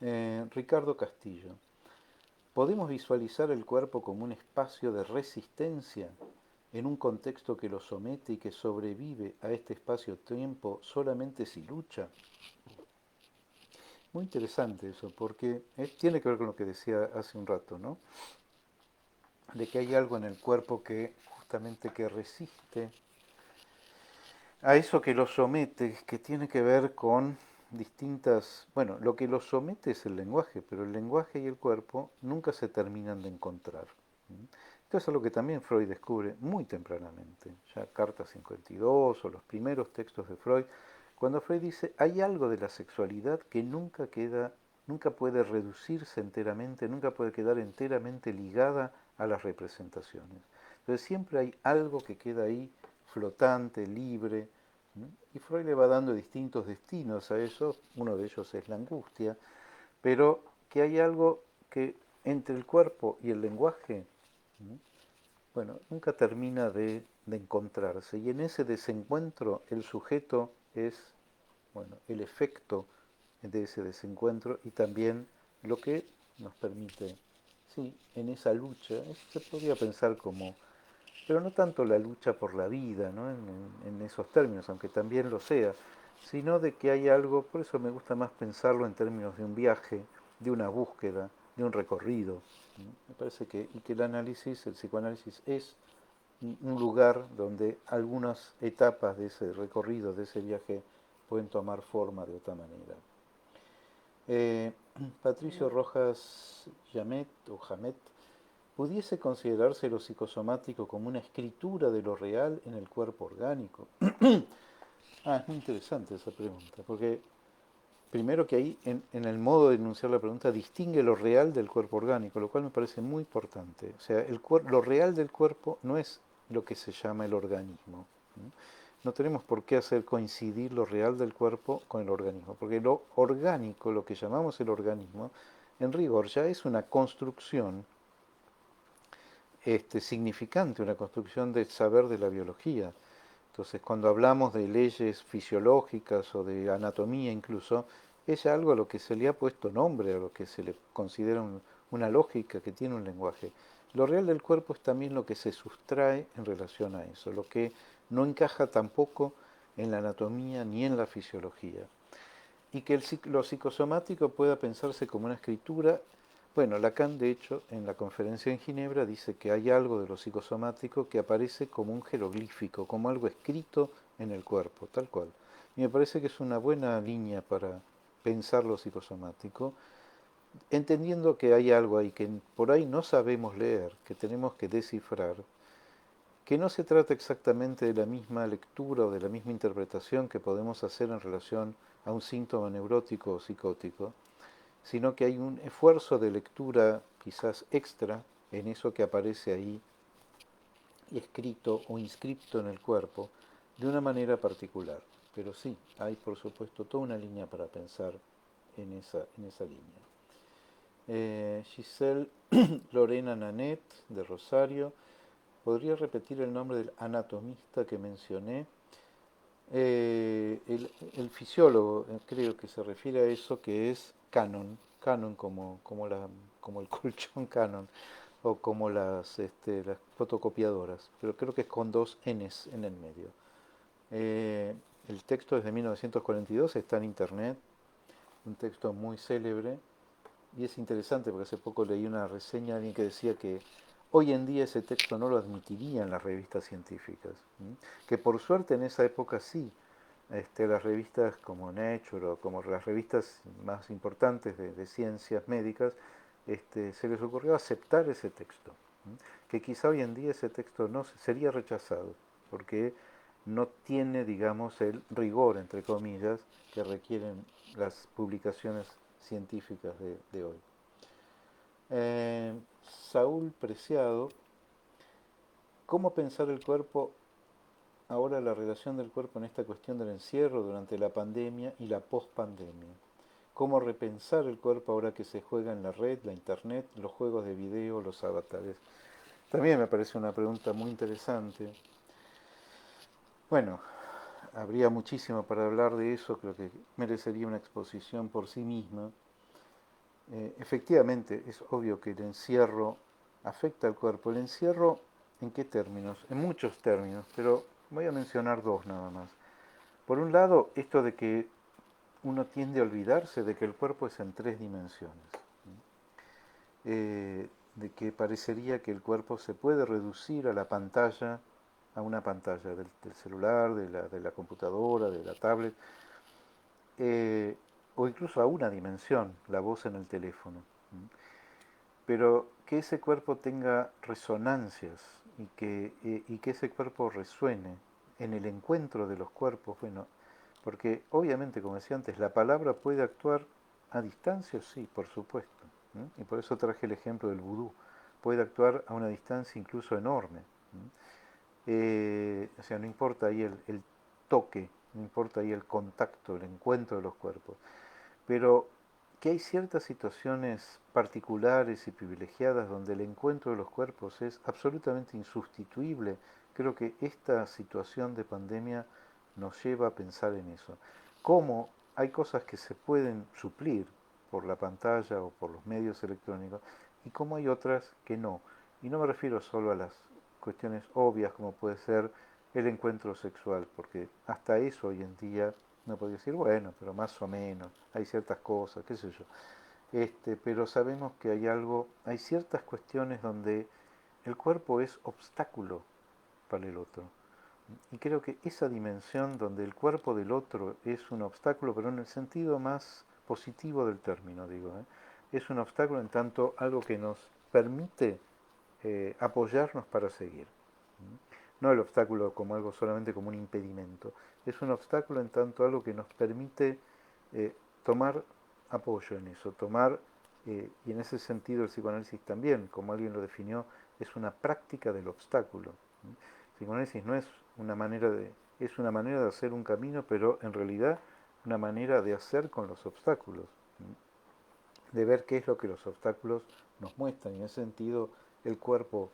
Ricardo Castillo. ¿Podemos visualizar el cuerpo como un espacio de resistencia en un contexto que lo somete y que sobrevive a este espacio-tiempo solamente si lucha? Muy interesante eso, porque tiene que ver con lo que decía hace un rato, ¿no? De que hay algo en el cuerpo que justamente que resiste a eso que lo somete, que tiene que ver con distintas, bueno, lo que lo somete es el lenguaje, pero el lenguaje y el cuerpo nunca se terminan de encontrar. Esto es algo que también Freud descubre muy tempranamente, ya Carta 52 o los primeros textos de Freud, cuando Freud dice, hay algo de la sexualidad que nunca queda, nunca puede reducirse enteramente, nunca puede quedar enteramente ligada a las representaciones. Entonces siempre hay algo que queda ahí flotante, libre, y Freud le va dando distintos destinos a eso, uno de ellos es la angustia, pero que hay algo que entre el cuerpo y el lenguaje, bueno, nunca termina de encontrarse, y en ese desencuentro el sujeto es, bueno, el efecto de ese desencuentro y también lo que nos permite, sí, en esa lucha, se podría pensar como, pero no tanto la lucha por la vida, ¿no? En esos términos, aunque también lo sea, sino de que hay algo, por eso me gusta más pensarlo en términos de un viaje, de una búsqueda, de un recorrido. Me parece que el análisis, el psicoanálisis es un lugar donde algunas etapas de ese recorrido, de ese viaje, pueden tomar forma de otra manera. Eh, Patricio Rojas Jamet, o Jamet, ¿pudiese considerarse lo psicosomático como una escritura de lo real en el cuerpo orgánico? Es muy interesante esa pregunta, porque primero que ahí en el modo de enunciar la pregunta distingue lo real del cuerpo orgánico, lo cual me parece muy importante. O sea, lo real del cuerpo no es lo que se llama el organismo. ¿No? No tenemos por qué hacer coincidir lo real del cuerpo con el organismo, porque lo orgánico, lo que llamamos el organismo, en rigor ya es una construcción significante, una construcción del saber de la biología. Entonces, cuando hablamos de leyes fisiológicas o de anatomía incluso, es algo a lo que se le ha puesto nombre, a lo que se le considera una lógica que tiene un lenguaje. Lo real del cuerpo es también lo que se sustrae en relación a eso, lo que no encaja tampoco en la anatomía ni en la fisiología. Y que lo psicosomático pueda pensarse como una escritura. Bueno, Lacan, de hecho, en la conferencia en Ginebra dice que hay algo de lo psicosomático que aparece como un jeroglífico, como algo escrito en el cuerpo, tal cual. Y me parece que es una buena línea para pensar lo psicosomático, entendiendo que hay algo ahí que por ahí no sabemos leer, que tenemos que descifrar, que no se trata exactamente de la misma lectura o de la misma interpretación que podemos hacer en relación a un síntoma neurótico o psicótico, sino que hay un esfuerzo de lectura quizás extra en eso que aparece ahí escrito o inscripto en el cuerpo de una manera particular. Pero sí, hay por supuesto toda una línea para pensar en esa línea. Giselle Lorena Nanet, de Rosario, ¿podría repetir el nombre del anatomista que mencioné? El fisiólogo, creo que se refiere a eso, que es Canon, Canon como el colchón Canon, o como las fotocopiadoras, pero creo que es con dos Ns en el medio. El texto es de 1942, está en internet, un texto muy célebre, y es interesante porque hace poco leí una reseña de alguien que decía que hoy en día ese texto no lo admitiría en las revistas científicas, ¿sí? Que por suerte en esa época sí, las revistas como Nature o como las revistas más importantes de ciencias médicas, se les ocurrió aceptar ese texto, ¿sí? Que quizá hoy en día ese texto no sería rechazado, porque no tiene, digamos, el rigor, entre comillas, que requieren las publicaciones científicas de hoy. Eh, Saúl Preciado, ¿cómo pensar el cuerpo ahora, la relación del cuerpo en esta cuestión del encierro durante la pandemia y la pospandemia? ¿Cómo repensar el cuerpo ahora que se juega en la red, la internet, los juegos de video, los avatares? También me parece una pregunta muy interesante. Bueno, habría muchísimo para hablar de eso, creo que merecería una exposición por sí misma. Efectivamente, es obvio que el encierro afecta al cuerpo. ¿El encierro en qué términos? En muchos términos, pero voy a mencionar dos nada más. Por un lado, esto de que uno tiende a olvidarse de que el cuerpo es en tres dimensiones. De que parecería que el cuerpo se puede reducir a la pantalla, a una pantalla del celular, de la computadora, de la tablet, o incluso a una dimensión, la voz en el teléfono. Pero que ese cuerpo tenga resonancias y que ese cuerpo resuene en el encuentro de los cuerpos, bueno, porque obviamente, como decía antes, la palabra puede actuar a distancia, sí, por supuesto, ¿no? Y por eso traje el ejemplo del vudú, puede actuar a una distancia incluso enorme, ¿no? O sea, no importa ahí el toque, no importa ahí el contacto, el encuentro de los cuerpos, pero que hay ciertas situaciones particulares y privilegiadas donde el encuentro de los cuerpos es absolutamente insustituible. Creo que esta situación de pandemia nos lleva a pensar en eso. Cómo hay cosas que se pueden suplir por la pantalla o por los medios electrónicos y cómo hay otras que no. Y no me refiero solo a las cuestiones obvias como puede ser el encuentro sexual, porque hasta eso hoy en día uno podría decir, bueno, pero más o menos, hay ciertas cosas, qué sé yo. pero sabemos que hay ciertas cuestiones donde el cuerpo es obstáculo para el otro. Y creo que esa dimensión donde el cuerpo del otro es un obstáculo, pero en el sentido más positivo del término, digo, es un obstáculo en tanto algo que nos permite apoyarnos para seguir. No el obstáculo como algo solamente como un impedimento. Es un obstáculo en tanto algo que nos permite tomar apoyo en eso, y en ese sentido el psicoanálisis también, como alguien lo definió, es una práctica del obstáculo. El psicoanálisis no es es una manera de hacer un camino, pero en realidad una manera de hacer con los obstáculos, de ver qué es lo que los obstáculos nos muestran, y en ese sentido el cuerpo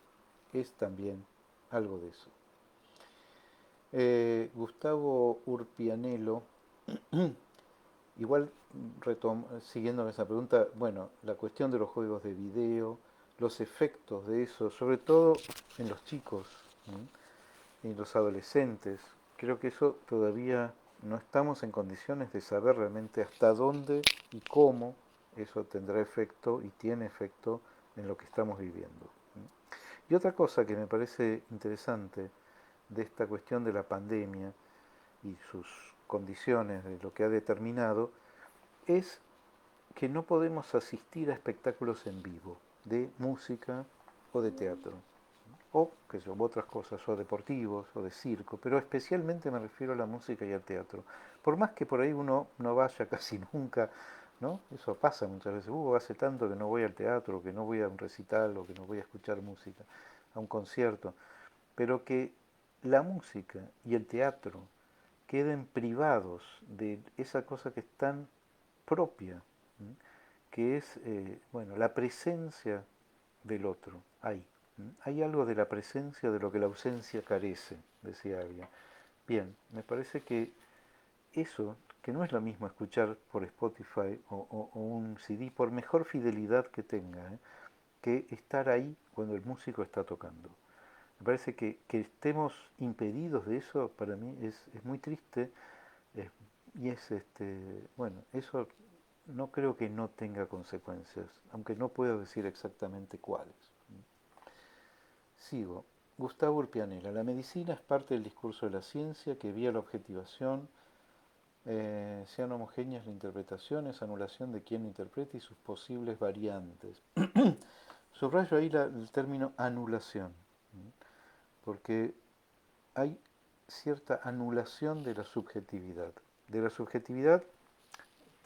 es también algo de eso. Gustavo Urpianelo, igual siguiendo esa pregunta, bueno, la cuestión de los juegos de video, los efectos de eso, sobre todo en los chicos, en los adolescentes, creo que eso todavía no estamos en condiciones de saber realmente hasta dónde y cómo eso tendrá efecto y tiene efecto en lo que estamos viviendo. Y otra cosa que me parece interesante de esta cuestión de la pandemia y sus condiciones, de lo que ha determinado, es que no podemos asistir a espectáculos en vivo, de música o de teatro, o que son otras cosas, o deportivos, o de circo, pero especialmente me refiero a la música y al teatro. Por más que por ahí uno no vaya casi nunca, ¿no? Eso pasa muchas veces, hace tanto que no voy al teatro, que no voy a un recital, o que no voy a escuchar música, a un concierto, pero que la música y el teatro queden privados de esa cosa que es tan propia, que es bueno, la presencia del otro, ahí. Hay algo de la presencia de lo que la ausencia carece, decía alguien. Bien, me parece que eso, que no es lo mismo escuchar por Spotify o un CD, por mejor fidelidad que tenga, que estar ahí cuando el músico está tocando. Me parece que estemos impedidos de eso, para mí es muy triste, es- y bueno, eso no creo que no tenga consecuencias, aunque no puedo decir exactamente cuáles. Sigo. Gustavo Urpianela. La medicina es parte del discurso de la ciencia que vía la objetivación sean homogéneas las interpretaciones, anulación de quien interpreta y sus posibles variantes. Subrayo ahí el término anulación, porque hay cierta anulación de la subjetividad. De la subjetividad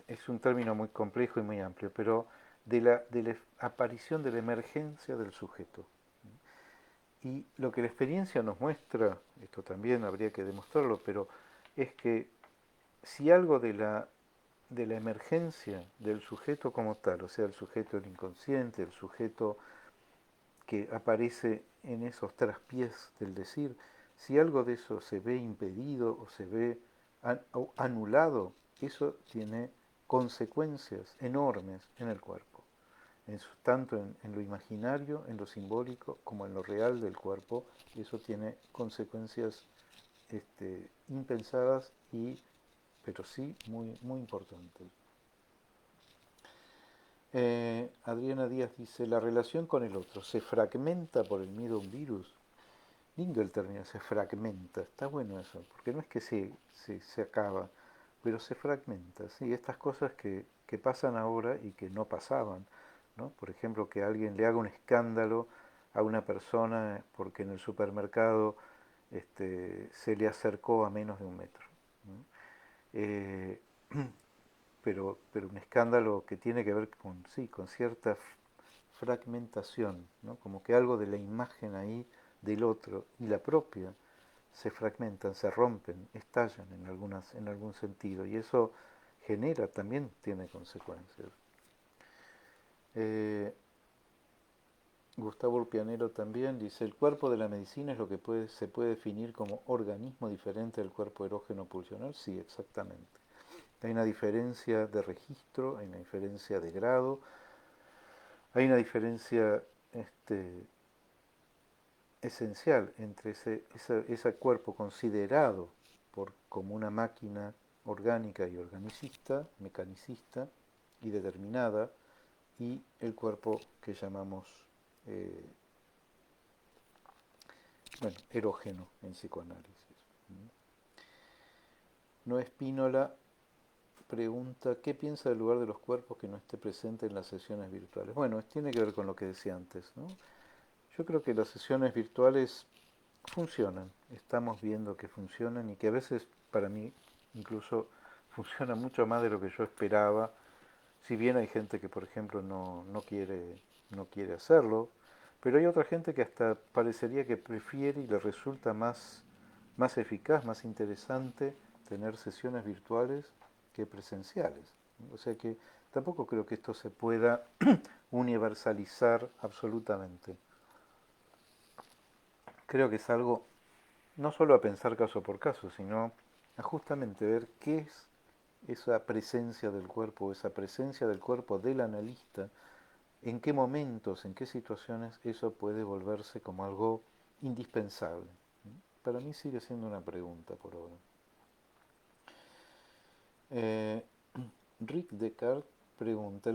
es un término muy complejo y muy amplio, pero de la aparición de la emergencia del sujeto. Y lo que la experiencia nos muestra, esto también habría que demostrarlo, pero es que si algo de la emergencia del sujeto como tal, o sea, el sujeto del inconsciente, el sujeto que aparece en esos traspiés del decir, si algo de eso se ve impedido o se ve anulado, eso tiene consecuencias enormes en el cuerpo, tanto en lo imaginario, en lo simbólico, como en lo real del cuerpo. Eso tiene consecuencias impensadas, pero sí muy, muy importantes. Adriana Díaz dice, la relación con el otro se fragmenta por el miedo a un virus. Lindo el término, se fragmenta. Está bueno eso, porque no es que se acaba, pero se fragmenta. ¿Sí? Estas cosas que pasan ahora y que no pasaban, ¿no? Por ejemplo, que alguien le haga un escándalo a una persona porque en el supermercado se le acercó a menos de un metro, ¿no? Eh, pero un escándalo que tiene que ver con, sí, con cierta fragmentación, ¿no? Como que algo de la imagen ahí del otro y la propia se fragmentan, se rompen, estallan en algún sentido, y eso también tiene consecuencias. Eh, Gustavo Urpianero también dice, el cuerpo de la medicina es lo que se puede definir como organismo diferente del cuerpo erógeno pulsional. Sí, exactamente. Hay una diferencia de registro, hay una diferencia de grado, hay una diferencia esencial entre ese cuerpo considerado como una máquina orgánica y organicista, mecanicista y determinada, y el cuerpo que llamamos eh, erógeno en psicoanálisis. Noé Espínola pregunta, ¿qué piensa del lugar de los cuerpos que no esté presente en las sesiones virtuales? Bueno, tiene que ver con lo que decía antes, ¿no? Yo creo que las sesiones virtuales funcionan, estamos viendo que funcionan y que a veces para mí incluso funciona mucho más de lo que yo esperaba, si bien hay gente que por ejemplo no quiere hacerlo, pero hay otra gente que hasta parecería que prefiere y le resulta más eficaz, más interesante tener sesiones virtuales que presenciales. O sea que tampoco creo que esto se pueda universalizar absolutamente. Creo que es algo no solo a pensar caso por caso, sino a justamente ver qué es esa presencia del cuerpo, esa presencia del cuerpo del analista, en qué momentos, en qué situaciones eso puede volverse como algo indispensable. Para mí sigue siendo una pregunta por ahora. Eh, Rick Descartes pregunta,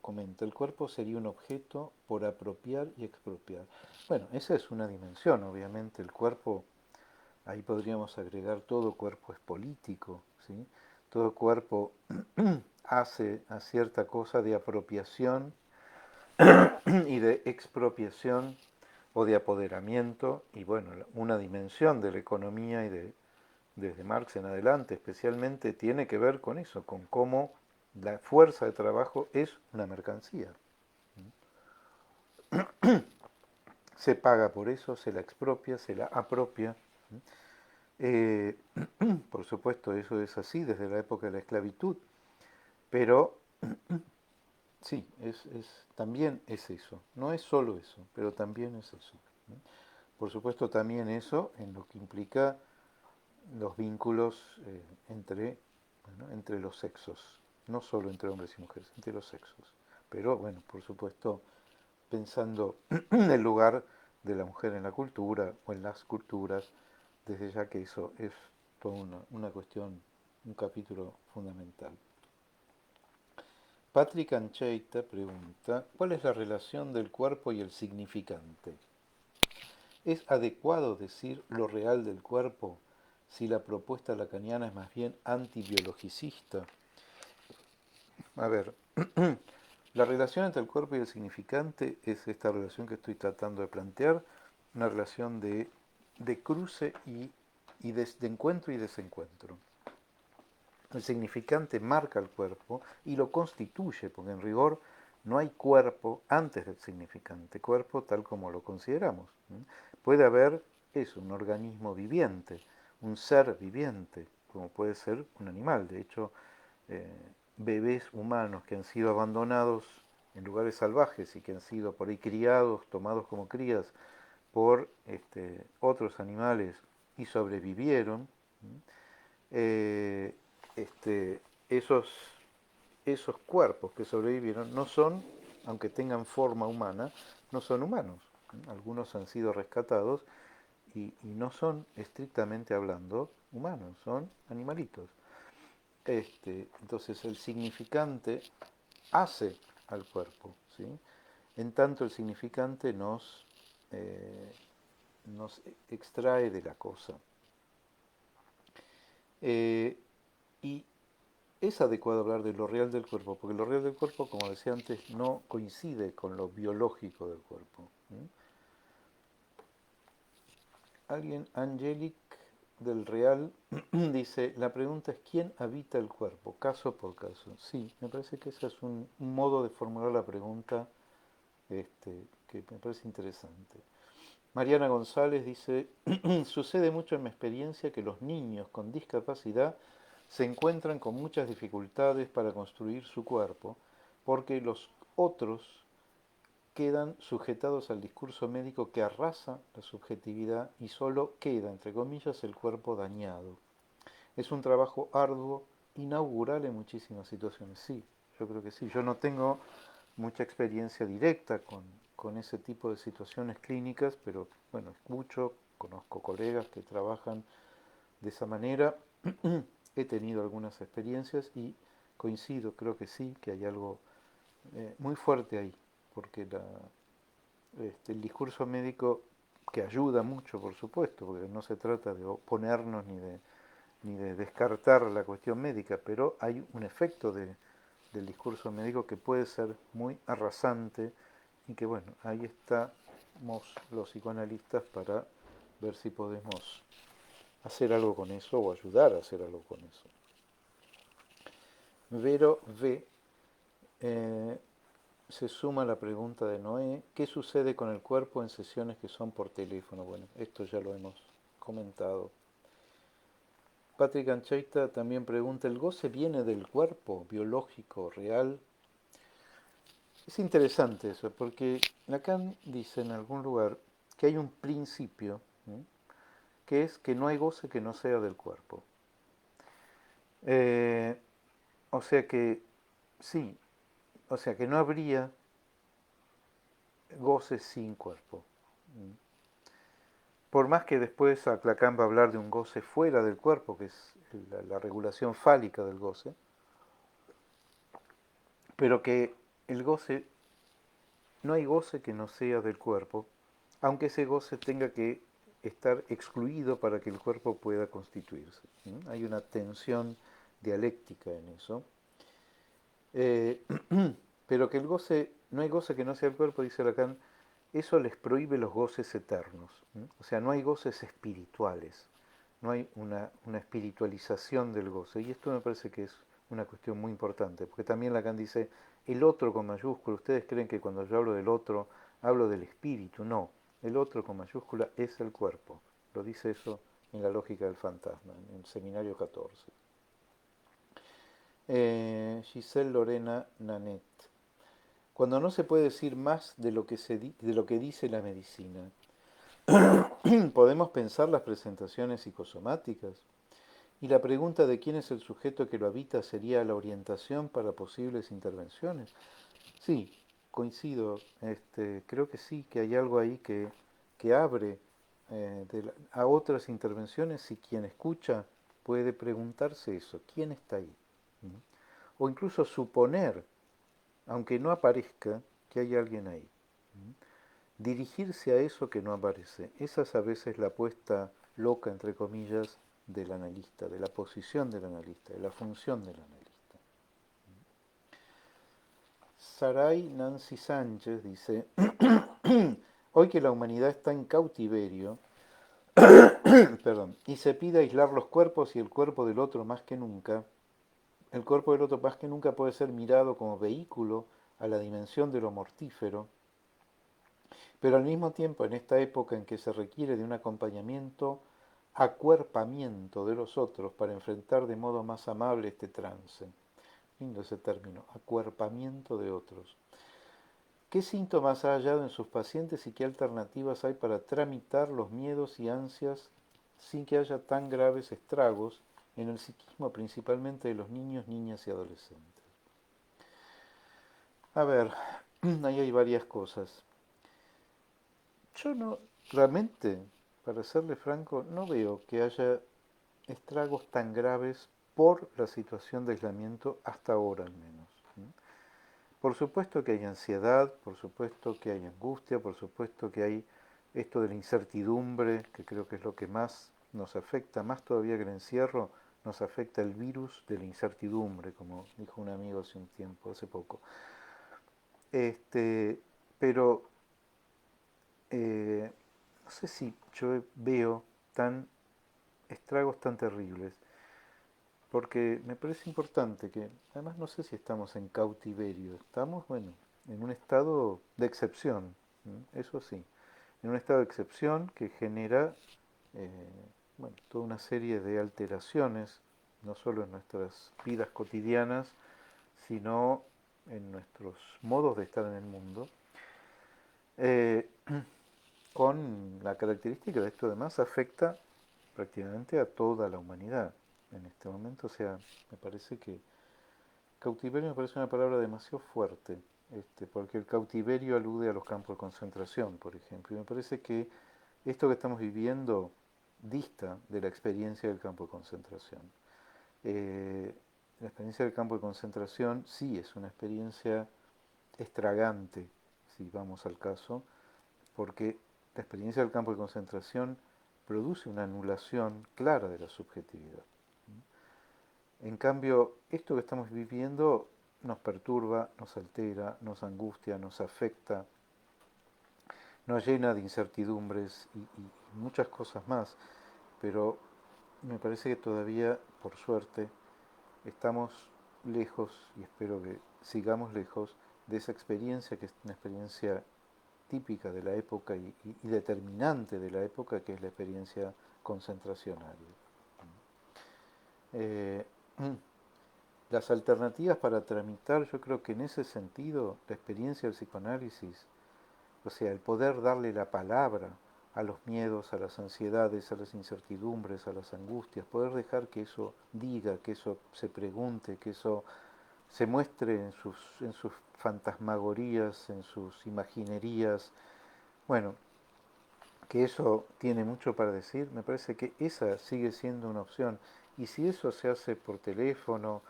comenta, ¿el cuerpo sería un objeto por apropiar y expropiar? Bueno, esa es una dimensión, obviamente, el cuerpo. Ahí podríamos agregar todo cuerpo es político, ¿sí? Todo cuerpo hace a cierta cosa de apropiación y de expropiación o de apoderamiento, y bueno, una dimensión de la economía desde Marx en adelante especialmente tiene que ver con eso, con cómo la fuerza de trabajo es una mercancía. Se paga por eso, se la expropia, se la apropia. Eh, por supuesto, eso es así desde la época de la esclavitud, pero sí, también es eso. No es solo eso, pero también es eso. Por supuesto, también eso en lo que implica los vínculos entre los sexos, no solo entre hombres y mujeres, entre los sexos. Pero bueno, por supuesto, pensando en el lugar de la mujer en la cultura o en las culturas, desde ya que eso es toda una cuestión, un capítulo fundamental. Patrick Ancheita pregunta, ¿cuál es la relación del cuerpo y el significante? ¿Es adecuado decir lo real del cuerpo si la propuesta lacaniana es más bien antibiologicista? A ver, la relación entre el cuerpo y el significante es esta relación que estoy tratando de plantear, una relación de cruce y de encuentro y desencuentro. El significante marca el cuerpo y lo constituye, porque en rigor no hay cuerpo antes del significante, cuerpo tal como lo consideramos. Puede haber eso, un organismo viviente, un ser viviente, como puede ser un animal. De hecho, eh, bebés humanos que han sido abandonados en lugares salvajes y que han sido por ahí criados, tomados como crías por otros animales y sobrevivieron, eh, este, esos, esos cuerpos que sobrevivieron no son, aunque tengan forma humana, no son humanos. Algunos han sido rescatados y no son, estrictamente hablando, humanos, son animalitos. Entonces el significante hace al cuerpo, ¿sí? En tanto el significante eh, nos extrae de la cosa. Eh, y es adecuado hablar de lo real del cuerpo, porque lo real del cuerpo, como decía antes, no coincide con lo biológico del cuerpo. Alguien, Angelic del Real, dice, la pregunta es ¿quién habita el cuerpo? Caso por caso. Sí, me parece que ese es un modo de formular la pregunta que me parece interesante. Mariana González dice, sucede mucho en mi experiencia que los niños con discapacidad se encuentran con muchas dificultades para construir su cuerpo porque los otros quedan sujetados al discurso médico que arrasa la subjetividad y solo queda, entre comillas, el cuerpo dañado. Es un trabajo arduo, inaugural en muchísimas situaciones. Sí, yo creo que sí. Yo no tengo mucha experiencia directa con ese tipo de situaciones clínicas, pero bueno, escucho, conozco colegas que trabajan de esa manera, he tenido algunas experiencias y coincido, creo que sí, que hay algo muy fuerte ahí, porque el discurso médico, que ayuda mucho, por supuesto, porque no se trata de oponernos ni de descartar la cuestión médica, pero hay un efecto del discurso médico que puede ser muy arrasante y que bueno, ahí estamos los psicoanalistas para ver si podemos hacer algo con eso o ayudar a hacer algo con eso. Vero V. Se suma la pregunta de Noé, ¿qué sucede con el cuerpo en sesiones que son por teléfono? Bueno, esto ya lo hemos comentado. Patrick Ancheita también pregunta, ¿el goce viene del cuerpo biológico real? Es interesante eso, porque Lacan dice en algún lugar que hay un principio, ¿sí?, que es que no hay goce que no sea del cuerpo. Eh, o sea que, sí, o sea que no habría goce sin cuerpo. Por más que después Lacan va a hablar de un goce fuera del cuerpo, que es la regulación fálica del goce, pero que el goce, no hay goce que no sea del cuerpo, aunque ese goce tenga que estar excluido para que el cuerpo pueda constituirse. Hay una tensión dialéctica en eso. Eh, pero que el goce, no hay goce que no sea el cuerpo, dice Lacan, eso les prohíbe los goces eternos. O sea, no hay goces espirituales, no hay una espiritualización del goce. Y esto me parece que es una cuestión muy importante, porque también Lacan dice, el otro con mayúscula, ustedes creen que cuando yo hablo del otro, hablo del espíritu. No, el otro con mayúscula es el cuerpo. Lo dice eso en la lógica del fantasma, en el seminario 14. Giselle Lorena Nanet. Cuando no se puede decir más de lo que, de lo que dice la medicina, ¿podemos pensar las presentaciones psicosomáticas? Y la pregunta de quién es el sujeto que lo habita sería la orientación para posibles intervenciones. Sí, coincido. Creo que sí, que hay algo ahí que abre a otras intervenciones y quien escucha puede preguntarse eso, ¿quién está ahí? ¿Mm? O incluso suponer, aunque no aparezca, que hay alguien ahí. Dirigirse a eso que no aparece. Esa es a veces la apuesta loca, entre comillas, del analista, de la posición del analista, de la función del analista. Saray Nancy Sánchez dice, hoy que la humanidad está en cautiverio, perdón, y se pide aislar los cuerpos y el cuerpo del otro más que nunca, el cuerpo del otro más que nunca puede ser mirado como vehículo a la dimensión de lo mortífero, pero al mismo tiempo en esta época en que se requiere de un acompañamiento, acuerpamiento de los otros para enfrentar de modo más amable este trance. Lindo ese término, acuerpamiento de otros. ¿Qué síntomas ha hallado en sus pacientes y qué alternativas hay para tramitar los miedos y ansias sin que haya tan graves estragos en el psiquismo principalmente de los niños, niñas y adolescentes? A ver, ahí hay varias cosas. Yo no, realmente, para serle franco, no veo que haya estragos tan graves por la situación de aislamiento hasta ahora al menos. Por supuesto que hay ansiedad, por supuesto que hay angustia, por supuesto que hay esto de la incertidumbre, que creo que es lo que más nos afecta, más todavía que el encierro, nos afecta el virus de la incertidumbre, como dijo un amigo hace un tiempo, hace poco. Pero no sé si yo veo estragos tan terribles, porque me parece importante que, además no sé si estamos en cautiverio, estamos, bueno, en un estado de excepción, eso sí, en un estado de excepción que genera, eh, bueno, toda una serie de alteraciones, no solo en nuestras vidas cotidianas, sino en nuestros modos de estar en el mundo, eh, con la característica de esto además afecta prácticamente a toda la humanidad en este momento. O sea, me parece que cautiverio me parece una palabra demasiado fuerte, porque el cautiverio alude a los campos de concentración, por ejemplo, y me parece que esto que estamos viviendo dista de la experiencia del campo de concentración. La experiencia del campo de concentración sí es una experiencia estragante, si vamos al caso, porque la experiencia del campo de concentración produce una anulación clara de la subjetividad. En cambio, esto que estamos viviendo nos perturba, nos altera, nos angustia, nos afecta, nos llena de incertidumbres y muchas cosas más, pero me parece que todavía, por suerte, estamos lejos, y espero que sigamos lejos, de esa experiencia que es una experiencia típica de la época y determinante de la época, que es la experiencia concentracionaria. Eh, las alternativas para tramitar, yo creo que en ese sentido, la experiencia del psicoanálisis, o sea, el poder darle la palabra a los miedos, a las ansiedades, a las incertidumbres, a las angustias, poder dejar que eso diga, que eso se pregunte, que eso se muestre en sus fantasmagorías, en sus imaginerías. Bueno, que eso tiene mucho para decir, me parece que esa sigue siendo una opción. Y si eso se hace por teléfono,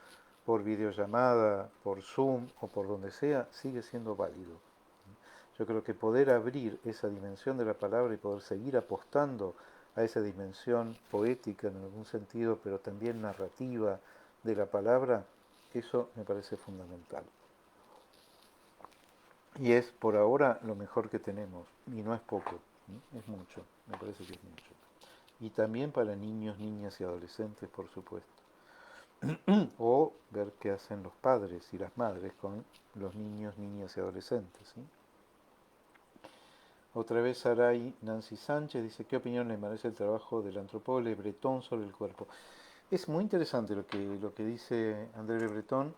por videollamada, por Zoom o por donde sea, sigue siendo válido. Yo creo que poder abrir esa dimensión de la palabra y poder seguir apostando a esa dimensión poética en algún sentido, pero también narrativa de la palabra, eso me parece fundamental. Y es por ahora lo mejor que tenemos, y no es poco, es mucho, me parece que es mucho. Y también para niños, niñas y adolescentes, por supuesto. O ver qué hacen los padres y las madres con los niños, niñas y adolescentes. ¿Sí? Otra vez Saray Nancy Sánchez dice, ¿qué opinión le merece el trabajo del antropólogo Le Breton sobre el cuerpo? Es muy interesante lo que dice André Le Breton.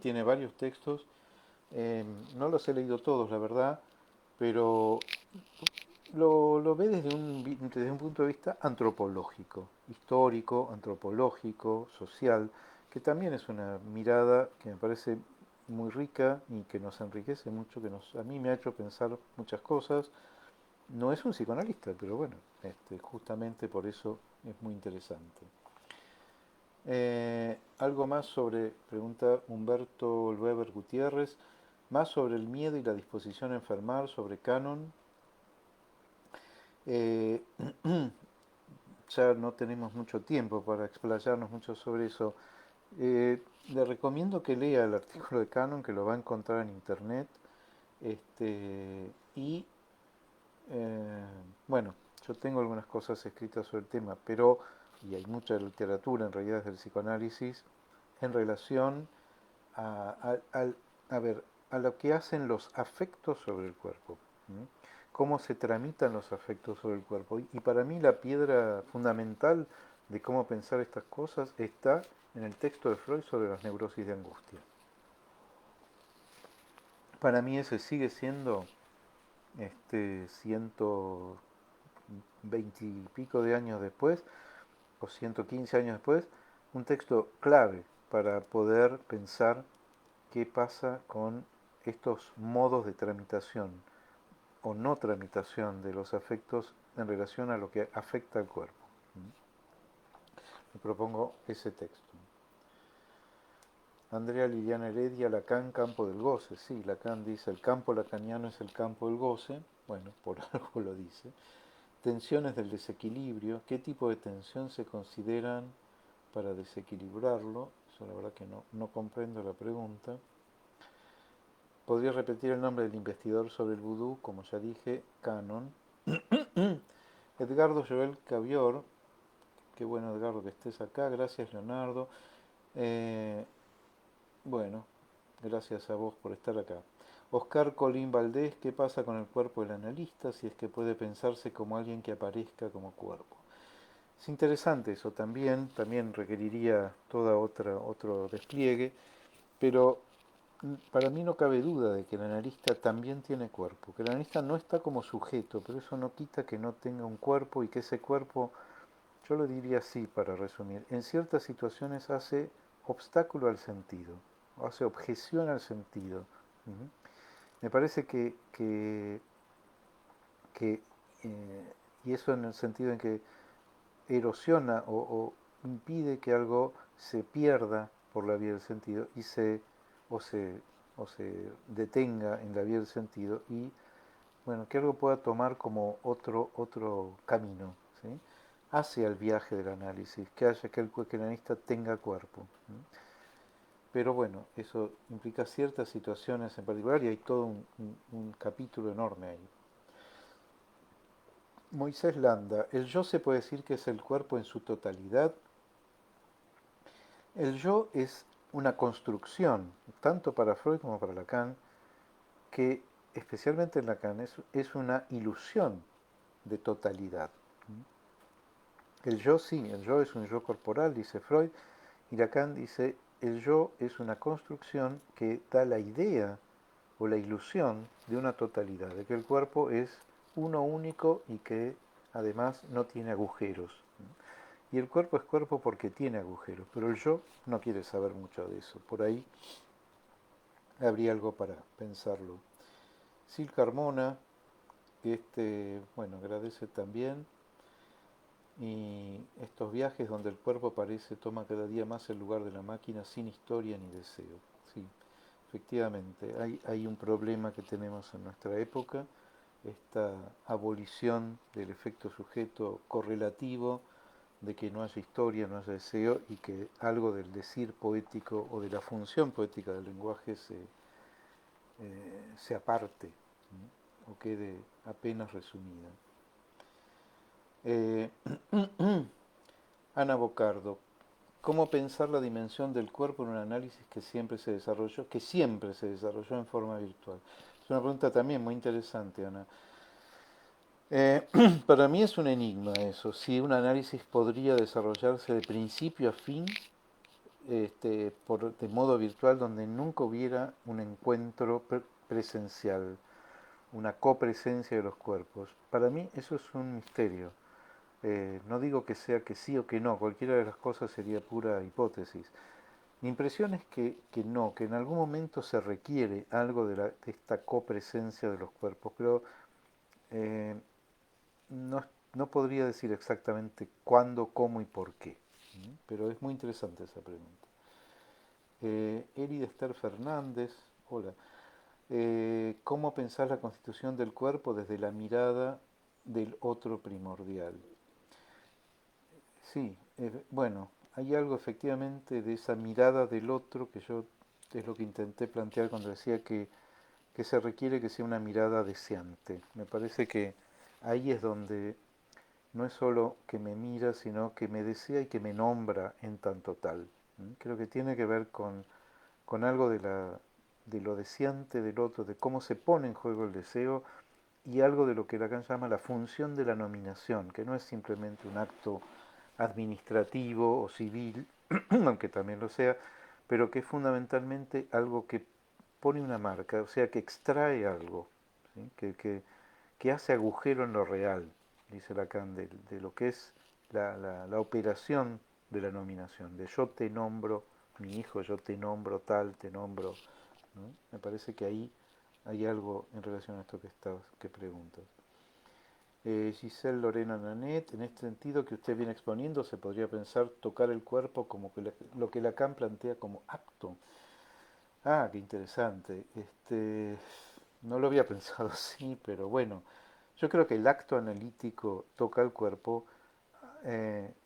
Tiene varios textos. No los he leído todos, la verdad, pero lo ve desde un punto de vista antropológico, histórico, antropológico, social, que también es una mirada que me parece muy rica y que nos enriquece mucho, a mí me ha hecho pensar muchas cosas. No es un psicoanalista, pero bueno, justamente por eso es muy interesante. Algo más sobre, pregunta Humberto Lueber Gutiérrez, más sobre el miedo y la disposición a enfermar, sobre Canon. Eh, ya no tenemos mucho tiempo para explayarnos mucho sobre eso. Le recomiendo que lea el artículo de Canon, que lo va a encontrar en internet. Y eh, bueno, yo tengo algunas cosas escritas sobre el tema, pero, y hay mucha literatura en realidad del psicoanálisis, en relación a ver, a lo que hacen los afectos sobre el cuerpo. ¿Mm? Cómo se tramitan los afectos sobre el cuerpo. Y para mí la piedra fundamental de cómo pensar estas cosas está en el texto de Freud sobre las neurosis de angustia. Para mí ese sigue siendo 120 y pico de años después, o 115 años después, un texto clave para poder pensar qué pasa con estos modos de tramitación o no tramitación de los afectos en relación a lo que afecta al cuerpo. Me propongo ese texto. Andrea Liliana Heredia, Lacan, campo del goce. Sí, Lacan dice, el campo lacaniano es el campo del goce. Bueno, por algo lo dice. Tensiones del desequilibrio. ¿Qué tipo de tensión se consideran para desequilibrarlo? Eso la verdad que no comprendo la pregunta. Podría repetir el nombre del investigador sobre el vudú, como ya dije, Canon. Edgardo Joel Cavior, qué bueno Edgardo que estés acá, gracias Leonardo. Eh, bueno, gracias a vos por estar acá. Oscar Colín Valdés, ¿qué pasa con el cuerpo del analista si es que puede pensarse como alguien que aparezca como cuerpo? Es interesante eso también requeriría otro despliegue, pero para mí no cabe duda de que el analista también tiene cuerpo, que el analista no está como sujeto, pero eso no quita que no tenga un cuerpo y que ese cuerpo, yo lo diría así para resumir, en ciertas situaciones hace obstáculo al sentido, o hace objeción al sentido. ¿Mm? Me parece que y eso en el sentido en que erosiona o impide que algo se pierda por la vía del sentido y o se o se detenga en la vía del sentido y, bueno, que algo pueda tomar como otro camino, ¿sí? Hacia el viaje del análisis, que haya que el analista tenga cuerpo. ¿Sí? Pero bueno, eso implica ciertas situaciones en particular y hay todo un capítulo enorme ahí. Moisés Landa, el yo se puede decir que es el cuerpo en su totalidad. El yo es una construcción, tanto para Freud como para Lacan, que especialmente en Lacan es una ilusión de totalidad. El yo sí, el yo es un yo corporal, dice Freud, y Lacan dice, el yo es una construcción que da la idea o la ilusión de una totalidad, de que el cuerpo es uno único y que además no tiene agujeros. Y el cuerpo es cuerpo porque tiene agujeros, pero el yo no quiere saber mucho de eso. Por ahí habría algo para pensarlo. Sil Carmona, bueno, agradece también. Y estos viajes donde el cuerpo parece toma cada día más el lugar de la máquina sin historia ni deseo. Sí, efectivamente, hay un problema que tenemos en nuestra época, esta abolición del efecto sujeto correlativo, de que no haya historia, no haya deseo y que algo del decir poético o de la función poética del lenguaje se aparte, ¿no? O quede apenas resumida. Eh, Ana Bocardo, ¿cómo pensar la dimensión del cuerpo en un análisis que siempre se desarrolló en forma virtual? Es una pregunta también muy interesante, Ana. Para mí es un enigma eso, si un análisis podría desarrollarse de principio a fin de modo virtual donde nunca hubiera un encuentro presencial, una copresencia de los cuerpos. Para mí eso es un misterio. No digo que sea que sí o que no, cualquiera de las cosas sería pura hipótesis. Mi impresión es que no, que en algún momento se requiere algo de esta copresencia de los cuerpos, pero eh, no, no podría decir exactamente cuándo, cómo y por qué. Pero es muy interesante esa pregunta. Eri de Esther Fernández, hola. ¿Cómo pensar la constitución del cuerpo desde la mirada del otro primordial? Sí, bueno, hay algo efectivamente de esa mirada del otro que yo es lo que intenté plantear cuando decía que se requiere que sea una mirada deseante. Me parece que ahí es donde no es solo que me mira, sino que me desea y que me nombra en tanto tal. Creo que tiene que ver con algo de lo deseante del otro, de cómo se pone en juego el deseo y algo de lo que Lacan llama la función de la nominación, que no es simplemente un acto administrativo o civil, aunque también lo sea, pero que es fundamentalmente algo que pone una marca, o sea, que extrae algo, ¿sí? Que hace agujero en lo real, dice Lacan, de lo que es la operación de la nominación, de yo te nombro mi hijo, yo te nombro tal, te nombro, ¿no? Me parece que ahí hay algo en relación a esto que preguntas. Giselle Lorena Nanet, en este sentido que usted viene exponiendo, se podría pensar tocar el cuerpo como que lo que Lacan plantea como acto. Ah, qué interesante. No lo había pensado así, pero bueno, yo creo que el acto analítico toca el cuerpo,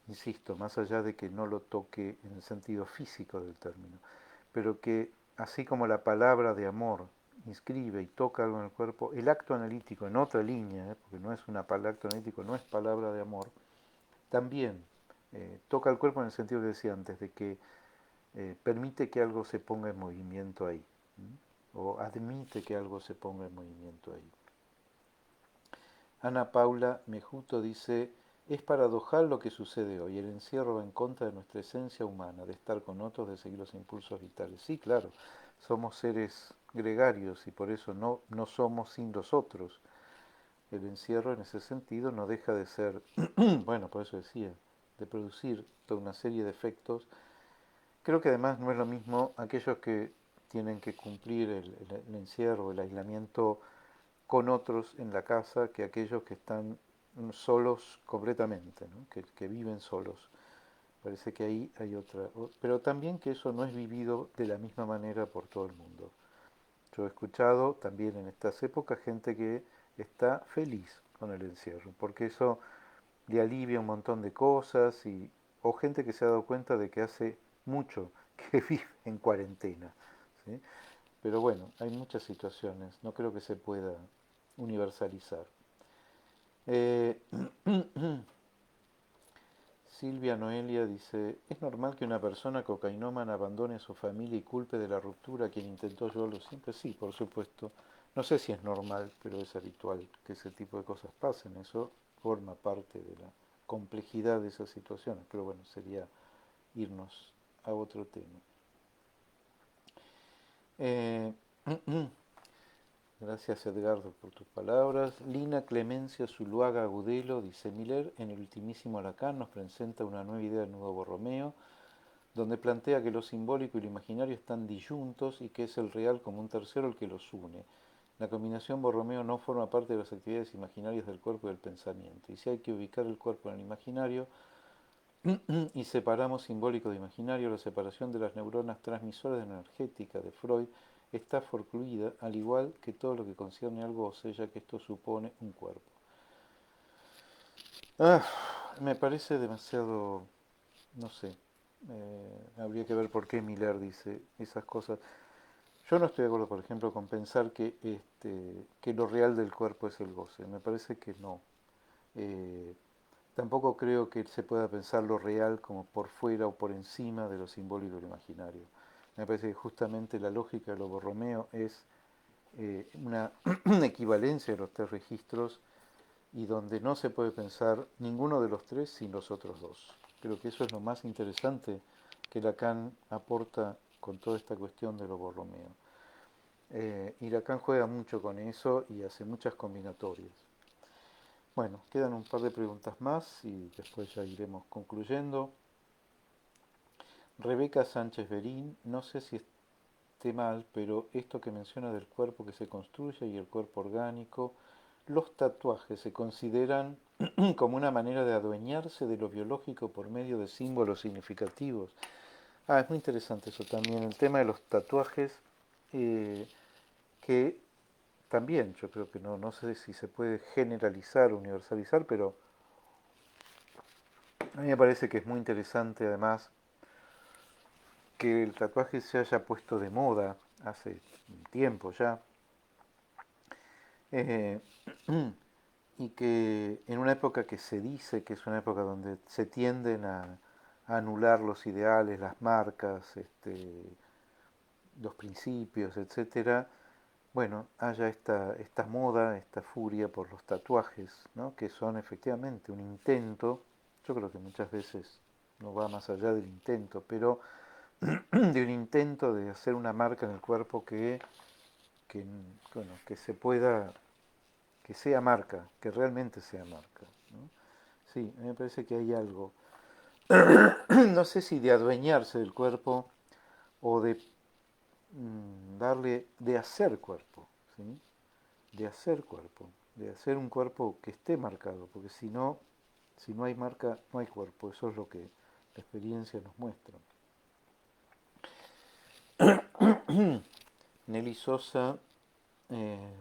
insisto, más allá de que no lo toque en el sentido físico del término, pero que así como la palabra de amor inscribe y toca algo en el cuerpo, el acto analítico en otra línea, porque no es una palabra, acto analítico no es palabra de amor, también toca el cuerpo en el sentido que decía antes, de que permite que algo se ponga en movimiento ahí, o admite que algo se ponga en movimiento ahí. Ana Paula Mejuto dice, es paradojal lo que sucede hoy, el encierro va en contra de nuestra esencia humana, de estar con otros, de seguir los impulsos vitales. Sí, claro, somos seres gregarios y por eso no somos sin los otros. El encierro en ese sentido no deja de ser, bueno, por eso decía, de producir toda una serie de efectos. Creo que además no es lo mismo aquellos que tienen que cumplir el encierro, el aislamiento con otros en la casa que aquellos que están solos completamente, ¿no? que viven solos. Parece que ahí hay otra, pero también que eso no es vivido de la misma manera por todo el mundo. Yo he escuchado también en estas épocas gente que está feliz con el encierro, porque eso le alivia un montón de cosas o gente que se ha dado cuenta de que hace mucho que vive en cuarentena, ¿sí? Pero bueno, hay muchas situaciones, no creo que se pueda universalizar. Eh, Silvia Noelia dice, ¿es normal que una persona cocainómana abandone a su familia y culpe de la ruptura a quien intentó ayudarlo siempre? Sí, por supuesto. No sé si es normal, pero es habitual que ese tipo de cosas pasen. Eso forma parte de la complejidad de esas situaciones. Pero bueno, sería irnos a otro tema. Eh, Gracias Edgardo por tus palabras. Lina Clemencia Zuluaga Agudelo dice Miller en el ultimísimo Lacan nos presenta una nueva idea del nuevo Borromeo, donde plantea que lo simbólico y lo imaginario están disyuntos y que es el real como un tercero el que los une. La combinación Borromeo no forma parte de las actividades imaginarias del cuerpo y del pensamiento. Y si hay que ubicar el cuerpo en el imaginario y separamos simbólico de imaginario, la separación de las neuronas transmisoras de la energética de Freud está forcluida, al igual que todo lo que concierne al goce, ya que esto supone un cuerpo. Ah, me parece demasiado, no sé, habría que ver por qué Miller dice esas cosas. Yo no estoy de acuerdo, por ejemplo, con pensar que lo real del cuerpo es el goce. Me parece que no. Eh, Tampoco creo que se pueda pensar lo real como por fuera o por encima de lo simbólico y lo imaginario. Me parece que justamente la lógica de lo Borromeo es una equivalencia de los tres registros y donde no se puede pensar ninguno de los tres sin los otros dos. Creo que eso es lo más interesante que Lacan aporta con toda esta cuestión de lo Borromeo. Y Lacan juega mucho con eso y hace muchas combinatorias. Bueno, quedan un par de preguntas más y después ya iremos concluyendo. Rebeca Sánchez Berín, no sé si esté mal, pero esto que menciona del cuerpo que se construye y el cuerpo orgánico, los tatuajes se consideran como una manera de adueñarse de lo biológico por medio de símbolos significativos. Ah, es muy interesante eso también, el tema de los tatuajes, eh, que también yo creo que no sé si se puede generalizar, universalizar, pero a mí me parece que es muy interesante además que el tatuaje se haya puesto de moda hace un tiempo ya, eh, y que en una época que se dice que es una época donde se tienden a anular los ideales, las marcas, los principios, etcétera, bueno, haya esta moda, esta furia por los tatuajes, ¿no? Que son efectivamente un intento, yo creo que muchas veces no va más allá del intento, pero de un intento de hacer una marca en el cuerpo que, bueno, que se pueda, que sea marca, que realmente sea marca, ¿no? Sí, me parece que hay algo, no sé si de adueñarse del cuerpo o de darle, de hacer cuerpo, ¿sí? De hacer cuerpo, de hacer un cuerpo que esté marcado, porque si no hay marca, no hay cuerpo, eso es lo que la experiencia nos muestra. Nelly Sosa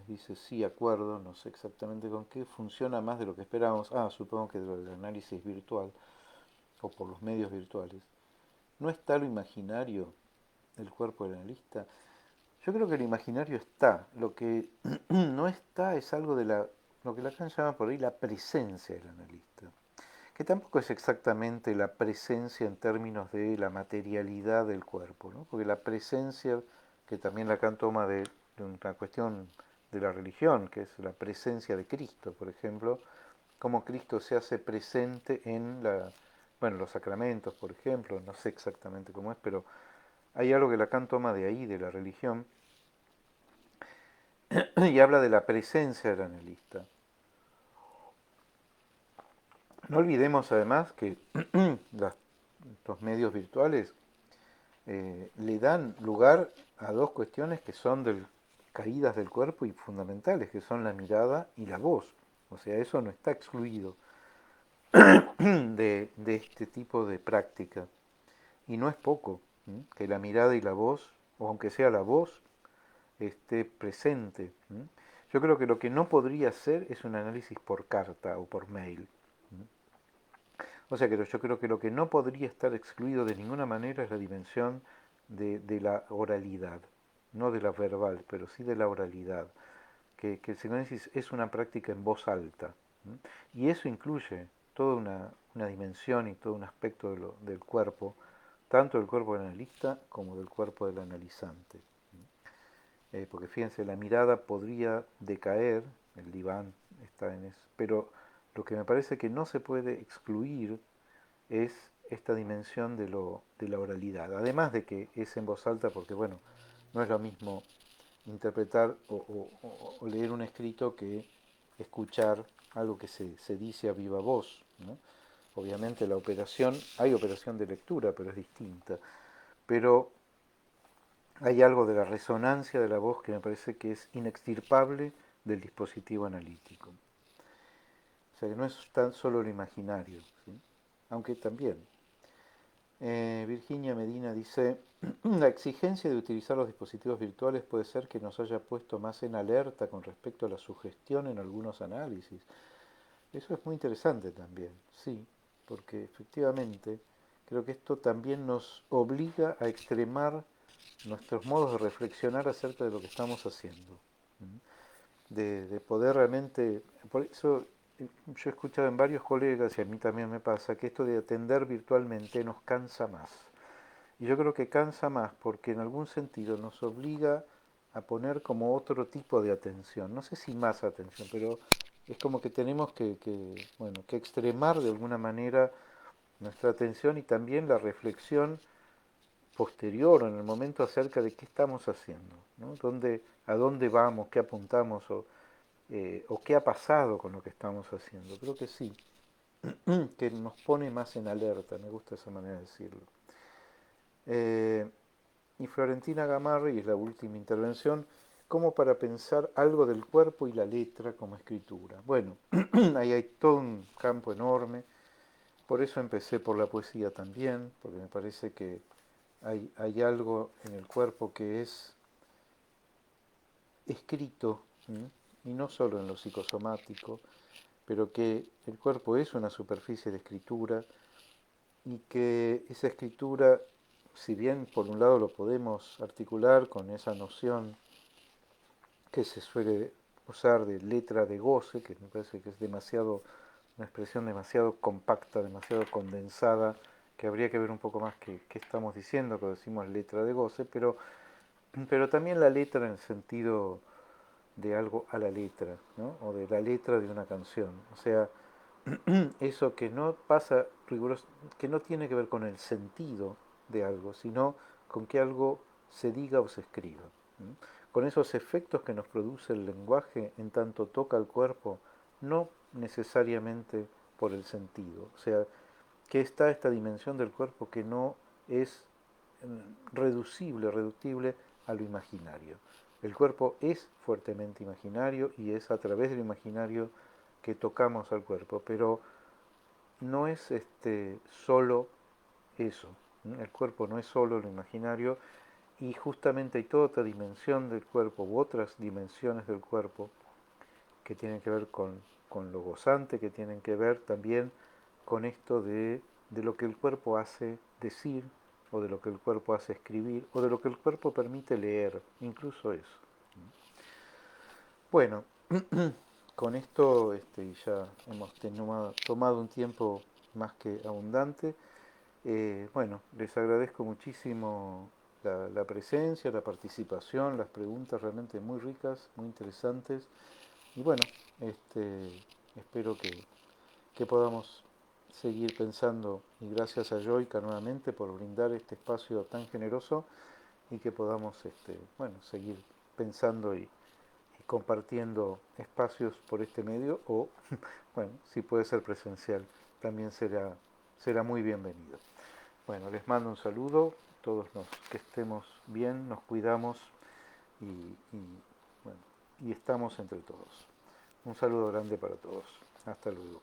dice, sí, acuerdo, no sé exactamente con qué, funciona más de lo que esperábamos. Ah, supongo que del análisis virtual o por los medios virtuales. ¿No está lo imaginario del cuerpo del analista? Yo creo que lo imaginario está. Lo que no está es algo de lo que Lacan llama por ahí la presencia del analista, que tampoco es exactamente la presencia en términos de la materialidad del cuerpo, ¿no? Porque la presencia, que también Lacan toma de una cuestión de la religión, que es la presencia de Cristo, por ejemplo, cómo Cristo se hace presente en bueno, los sacramentos, por ejemplo, no sé exactamente cómo es, pero hay algo que Lacan toma de ahí, de la religión, y habla de la presencia del analista. No olvidemos además que los medios virtuales le dan lugar a dos cuestiones que son caídas del cuerpo y fundamentales, que son la mirada y la voz. O sea, eso no está excluido de este tipo de práctica. Y no es poco, ¿sí? Que la mirada y la voz, o aunque sea la voz, esté presente. Yo creo que lo que no podría ser es un análisis por carta o por mail. O sea que yo creo que lo que no podría estar excluido de ninguna manera es la dimensión de la oralidad, no de la verbal, pero sí de la oralidad, que el psicoanálisis es una práctica en voz alta, y eso incluye toda una dimensión y todo un aspecto del cuerpo, tanto del cuerpo del analista como del cuerpo del analizante. Porque fíjense, la mirada podría decaer, el diván está en eso, pero lo que me parece que no se puede excluir es esta dimensión de la oralidad. Además de que es en voz alta, porque bueno, no es lo mismo interpretar o leer un escrito que escuchar algo que se dice a viva voz, ¿no? Obviamente la operación, hay operación de lectura, pero es distinta. Pero hay algo de la resonancia de la voz que me parece que es inextirpable del dispositivo analítico. O sea que no es tan solo lo imaginario, ¿sí? Aunque también. Virginia Medina dice, la exigencia de utilizar los dispositivos virtuales puede ser que nos haya puesto más en alerta con respecto a la sugestión en algunos análisis. Eso es muy interesante también, sí, porque efectivamente creo que esto también nos obliga a extremar nuestros modos de reflexionar acerca de lo que estamos haciendo. De poder realmente, por eso yo he escuchado en varios colegas, y a mí también me pasa, que esto de atender virtualmente nos cansa más. Y yo creo que cansa más porque en algún sentido nos obliga a poner como otro tipo de atención. No sé si más atención, pero es como que tenemos bueno, que extremar de alguna manera nuestra atención y también la reflexión posterior o en el momento acerca de qué estamos haciendo, ¿no? A dónde vamos, qué apuntamos o qué ha pasado con lo que estamos haciendo. Creo que sí, que nos pone más en alerta, me gusta esa manera de decirlo. Eh, y Florentina Gamarri, es la última intervención, como para pensar algo del cuerpo y la letra como escritura. Bueno, ahí hay todo un campo enorme, por eso empecé por la poesía también, porque me parece que hay algo en el cuerpo que es escrito, y no solo en lo psicosomático, pero que el cuerpo es una superficie de escritura y que esa escritura, si bien por un lado lo podemos articular con esa noción que se suele usar de letra de goce, que me parece que es demasiado, una expresión demasiado compacta, demasiado condensada, que habría que ver un poco más qué estamos diciendo cuando decimos letra de goce, pero también la letra en el sentido de algo a la letra, ¿no? O de la letra de una canción. O sea, eso que no pasa que no tiene que ver con el sentido de algo, sino con que algo se diga o se escriba. Con esos efectos que nos produce el lenguaje en tanto toca el cuerpo, no necesariamente por el sentido. O sea, que está esta dimensión del cuerpo que no es reductible a lo imaginario. El cuerpo es fuertemente imaginario y es a través del imaginario que tocamos al cuerpo, pero no es solo eso. El cuerpo no es solo lo imaginario y justamente hay toda otra dimensión del cuerpo u otras dimensiones del cuerpo que tienen que ver con lo gozante, que tienen que ver también con esto de lo que el cuerpo hace decir, o de lo que el cuerpo hace escribir, o de lo que el cuerpo permite leer, incluso eso. Bueno, con esto ya hemos tomado un tiempo más que abundante. Bueno, les agradezco muchísimo la presencia, la participación, las preguntas realmente muy ricas, muy interesantes. Y bueno, espero que podamos seguir pensando, y gracias a Joyka nuevamente por brindar este espacio tan generoso y que podamos bueno, seguir pensando y compartiendo espacios por este medio o, bueno, si puede ser presencial, también será muy bienvenido. Bueno, les mando un saludo, todos que estemos bien, nos cuidamos bueno, y estamos entre todos. Un saludo grande para todos. Hasta luego.